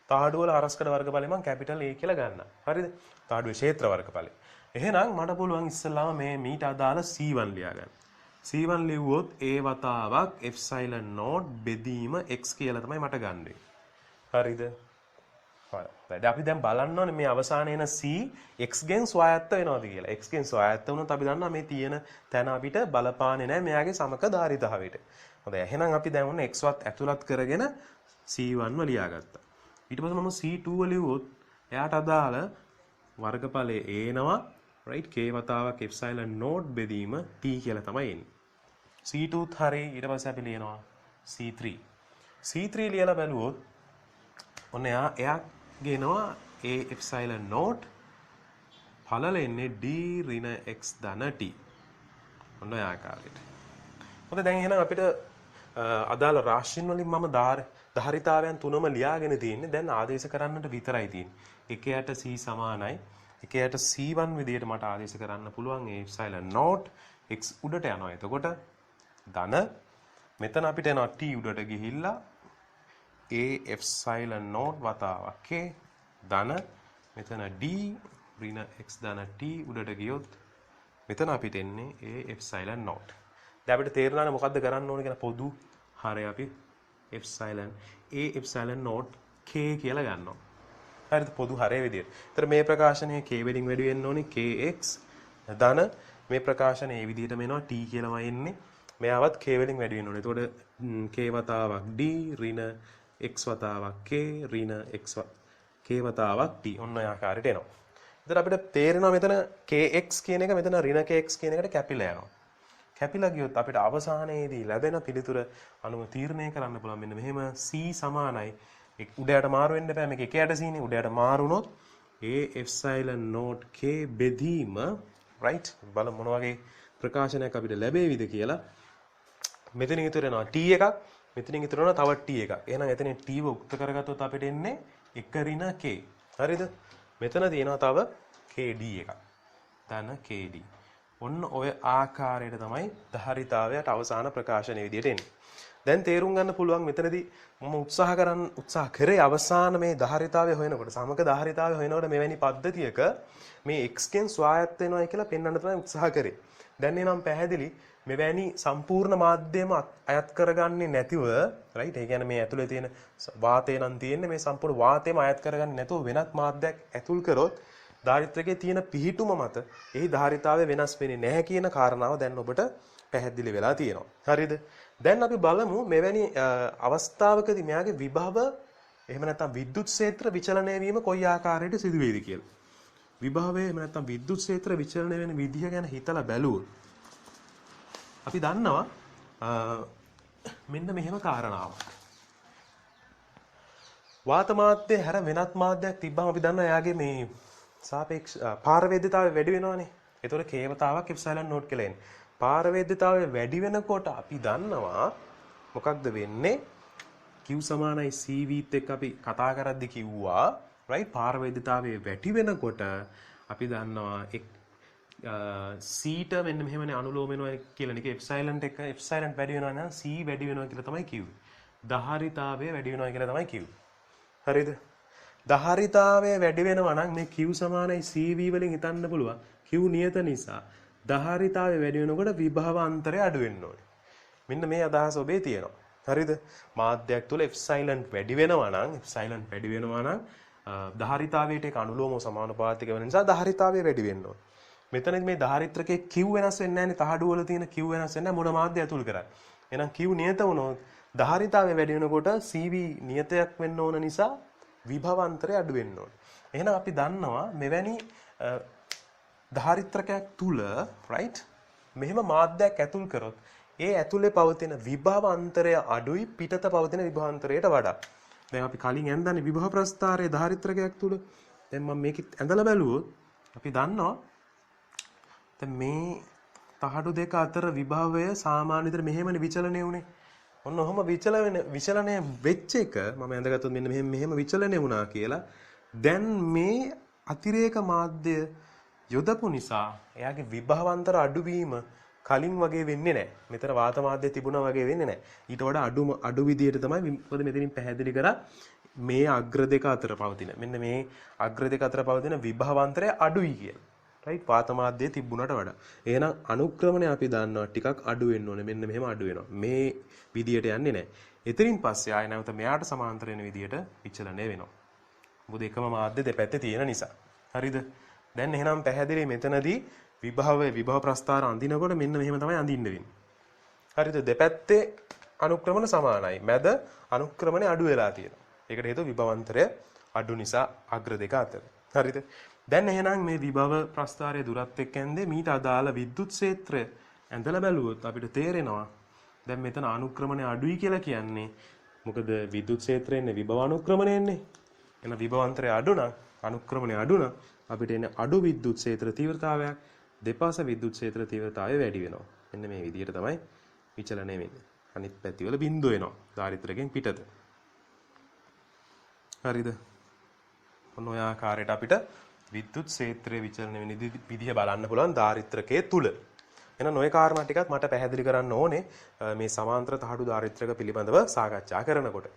තහඩුව වල හරස්කඩ වර්ගඵලය මම කැපිටල් A කියලා ගන්නවා. හරිද? තහඩුවේ ක්ෂේත්‍ර වර්ගඵලය. එහෙනම් මට පුළුවන් ඉස්සෙල්ලාම මේ මීට අදාළ C1 ලියා ගන්න. C1 ලිව්වොත් A වතාවක් එප්සයිලන් නෝට් බෙදීම x කියලා තමයි මට ගන්න. හරිද? හරි. අපි දැන් බලන්න ඕනේ මේ අවසානයේ එන C x ගෙන් ස්වායත්ත වෙනවද කියලා. x ගෙන් ස්වායත්ත වුණොත් අපි දන්නවා මේ තියෙන තැන අපිට බලපාන්නේ නැහැ මෙයාගේ සමක ධාරිතාවයට. හොඳයි. එහෙනම් අපි දැන් ඔන්න x වත් ඇතුළත් කරගෙන C1 ව ලියාගත්තා. ඊට පස්සේ මම C2 ව ලිව්වොත් එයාට අදාළ වර්ගඵලය එනවා right k වතාවක් එප්සයිලන් නෝට් බෙදීම t කියලා තමයි එන්නේ. C2ත් හරි ඊට පස්සේ අපි ලියනවා C3. C3 ලියලා බලුවොත් ඔන්න එයා ගේනවා a එප්සයිලන් නෝට් පළල එන්නේ d ඍණ x ධන t. ඔන්න ඔය ආකාරයට. හොඳයි දැන් එහෙනම් අපිට අදාළ රාශීන් වලින් මම ධාරිතාවයන් තුනම ලියාගෙන තියෙන්නේ. දැන් ආදේශ කරන්නට විතරයි තියෙන්නේ. එකයට c සමානයි. එකයට c1 විදියට මට ආදේශ කරන්න පුළුවන් a එප්සයිලන් නෝට් x උඩට යනවා. එතකොට ධන මෙතන අපිට එනවා t උඩට ගිහිල්ලා a එප්සයිලන් නෝට් වතාවක් k ධන මෙතන d ඍණ x ධන t උඩට ගියොත් මෙතන අපිට එන්නේ a එප්සයිලන් නෝට්. දැන් අපිට තේරෙනවනේ මොකද්ද කරන්න ඕනේ කියලා පොදු හරය අපි එප්සයිලන් a එප්සයිලන් නෝට් k කියලා ගන්නවා. හරිද? පොදු හරය විදියට. ඒතර මේ ප්‍රකාශනයේ k වලින් වැඩි වෙන්න ඕනේ kx ධන මේ ප්‍රකාශනය මේ විදියටම එනවා t කියලාම එන්නේ. මෙයාවත් k වලින් වැඩි වෙන්න ඕනේ. එතකොට k වතාවක් d ඍණ x වතාවක් k ඍණ x k වතාවක් t ඔන්න ඔය ආකාරයට එනවා. එතකොට අපිට තේරෙනවා මෙතන kx කියන එක මෙතන ඍණ kx කියන එකට කැපිලා යනවා. කැපිලා ගියොත් අපිට අවසානයේදී ලැබෙන පිළිතුර අනුව තීරණය කරන්න පුළුවන් මෙන්න මෙහෙම c සමානයි උඩයට මාරු වෙන්න බෑ මේක එකයට c නේ උඩයට මාරු වුණොත් a එප්සයිලන් නෝට් k බෙදීම right බලමු මොන වගේ ප්‍රකාශනයක් අපිට ලැබෙවිද කියලා. මෙතනින් ඉතුරු වෙනවා t එකක් මෙතනින් ඉතුරු වෙනවා තව t එකක්. එහෙනම් එතනින් t ව උක්ත කරගත්තොත් අපිට එන්නේ 1 ඍණ k. හරිද? මෙතන තියෙනවා තව kd එකක්. ධන kd. ඔන්න ඔය ආකාරයට තමයි ධාරිතාවයට අවසාන ප්‍රකාශනයේ විදියට එන්නේ. දැන් තේරුම් ගන්න පුළුවන් මෙතනදී මම උත්සාහ කරේ අවසාන මේ ධාරිතාවය හොයනකොට සමක ධාරිතාවය හොයනකොට මෙවැනි පද්ධතියක මේ x ගෙන් ස්වායත්ත වෙනවයි කියලා පෙන්වන්න තමයි උත්සාහ කරේ. දැන් එනම් පැහැදිලි මෙවැනි සම්පූර්ණ මාධ්‍යම අයත් කරගන්නේ නැතිව රයිට් ඒ කියන්නේ මේ ඇතුලේ තියෙන වාතය නම් තියෙන්නේ මේ සම්පූර්ණ වාතයම අයත් කරගන්නේ නැතුව වෙනත් මාධ්‍යයක් ඇතුල් කරොත් ධාරිත්‍රකයේ තියෙන පිහිටුම මත එහි ධාරිතාවය වෙනස් වෙන්නේ නැහැ කියන කාරණාව දැන් ඔබට පැහැදිලි වෙලා තියෙනවා. හරිද? දැන් අපි බලමු මෙවැනි අවස්ථාවකදී මෙයාගේ විභව එහෙම නැත්නම් විද්‍යුත් ක්ෂේත්‍ර විචලනය වීම කොයි ආකාරයකට සිදු වෙයිද කියලා. විභවය එහෙම නැත්නම් විද්‍යුත් ක්ෂේත්‍ර විචලනය වෙන විදිහ ගැන හිතලා බැලුවොත් අපි දන්නවා මෙන්න මෙහෙම කාරණාවක්. වාත මාධ්‍ය හැර වෙනත් මාධ්‍යයක් තිබ්බම අපි දන්නවා එයාගේ මේ සාපේක්ෂ පාරවේද්‍යතාවය වැඩි වෙනවනේ. ඒතකොට කේවතාවක් එප්සයිලන් නෝට් කියලා එන්නේ. පාරවේද්‍යතාවය වැඩි වෙනකොට අපි දන්නවා මොකක්ද වෙන්නේ? Q සමානයි CV ත් එක්ක අපි කතා කරද්දි කිව්වා right පාරවේද්‍යතාවය වැඩි වෙනකොට අපි දන්නවා C ට මෙන්න මෙහෙමනේ අනුලෝම වෙනවා කියලා නේ. එප්සයිලන්ට් එක එප්සයිලන්ට් වැඩි වෙනවා නම් C වැඩි වෙනවා කියලා තමයි කිව්වේ. ධාරිතාවය වැඩි වෙනවා කියලා තමයි කිව්වේ. හරිද? ධාරිතාවය වැඩි වෙනවා නම් මේ Q සමානයි CV වලින් හිතන්න පුළුවන්. Q නියත නිසා ධාරිතාවය වැඩි වෙනකොට විභව අන්තරය අඩු වෙන්න ඕනේ. මෙන්න මේ අදහස ඔබේ තියෙනවා. හරිද? මාධ්‍යයක් තුල එප්සයිලන්ට් වැඩි වෙනවා නම් ධාරිතාවයට ඒක අනුලෝමව සමානුපාතික වෙන නිසා ධාරිතාවය වැඩි වෙන්න ඕනේ. මෙතනදී මේ ධාරිත්‍රකයේ Q වෙනස් වෙන්නේ නැහැ නේ. තහඩු වල තියෙන Q වෙනස් වෙන්නේ නැහැ මොන මාධ්‍ය ඇතුල් කරන්නේ. එහෙනම් Q නියත වුණොත් ධාරිතාවය වැඩි වෙනකොට CV නියතයක් වෙන්න ඕන නිසා විභවාන්තරය අඩු වෙන්න ඕනේ. එහෙනම් අපි දන්නවා මෙවැනි ධාරිත්‍රකයක් තුල right මෙහෙම මාධ්‍යයක් ඇතුල් කරොත් ඒ ඇතුලේ පවතින විභවාන්තරය අඩුයි පිටත පවතින විභවාන්තරයට වඩා. දැන් අපි කලින් ඇඳන්නේ විභව ප්‍රස්ථාරයේ ධාරිත්‍රකයක් තුල. දැන් මම මේක ඇඳලා බැලුවොත් අපි දන්නවා දැන් මේ තහඩු දෙක අතර විභවය සාමාන්‍ය විදිහට මෙහෙමනේ විචලනය වුනේ. ඔන්න ඔහම විචලනය වෙච්ච එක මම ඇඳගත්තොත් මෙන්න මෙහෙම විචලනය වුණා කියලා. දැන් මේ අතිරේක මාධ්‍ය යොදපු නිසා එයාගේ විභවාන්තර අඩුවීම කලින් වගේ වෙන්නේ නැහැ. මෙතන වාත මාධ්‍ය තිබුණා වගේ වෙන්නේ නැහැ. ඊට වඩා අඩු විදියට තමයි මොකද මෙතනින් පැහැදිලි කරා මේ අග්‍ර දෙක අතර පවතින. මෙන්න මේ අග්‍ර දෙක අතර පවතින විභවාන්තරය අඩුයි කියලා. right වාත මාධ්‍ය තිබුණාට වඩා. එහෙනම් අනුක්‍රමණය අපි දන්නවා ටිකක් අඩු වෙන්න ඕනේ. මෙන්න මෙහෙම අඩු වෙනවා. මේ විදියට යන්නේ නැහැ. එතනින් පස්සේ ආයෙ නැවත මෙයාට සමාන්තර වෙන විදියට විචලනය වෙනවා. මොකද එකම මාධ්‍ය දෙපැත්තේ තියෙන නිසා. හරිද? දැන් එහෙනම් පැහැදිලි මෙතනදී විභව ප්‍රස්ථාර අඳිනකොට මෙන්න මෙහෙම තමයි අඳින්න වෙන්නේ. හරිද? දෙපැත්තේ අනුක්‍රමණ සමානයි. මැද අනුක්‍රමණය අඩු වෙලා තියෙනවා. ඒකට හේතුව විභවාන්තරය අඩු නිසා අග්‍ර දෙක අතර. හරිද? දැන් එහෙනම් මේ විභව ප්‍රස්ථාරයේ දුරත් එක්ක ඇඳේ මීට අදාළ විද්‍යුත් ක්ෂේත්‍රය ඇඳලා බැලුවොත් අපිට තේරෙනවා දැන් මෙතන අනුක්‍රමණය අඩුයි කියලා කියන්නේ මොකද විද්‍යුත් ක්ෂේත්‍රයේ ඉන්නේ විභව අනුක්‍රමණයන්නේ. එහෙනම් විභවාන්තරය අඩු නම් අනුක්‍රමණය අඩු නම් අපිට එන්නේ අඩු විද්‍යුත් ක්ෂේත්‍ර තීව්‍රතාවයක් දෙපාස විද්‍යුත් ක්ෂේත්‍ර තීව්‍රතාවය වැඩි වෙනවා. මෙන්න මේ විදිහට තමයි විචලනය වෙන්නේ. අනිත් පැතිවල බිඳුව එනවා ධාරිත්‍රකෙන් පිටත. හරිද? ඔන්න ඔය ආකාරයට අපිට විද්‍යුත් ක්ෂේත්‍රයේ විචලනය වෙන විදිහ බලන්න පුළුවන් ධාරිත්‍රකයේ තුල. එහෙනම් ওই කාරණා ටිකත් මට පැහැදිලි කරන්න ඕනේ මේ සමාන්තර තහඩු ධාරිත්‍රක පිළිබඳව සාකච්ඡා කරනකොට.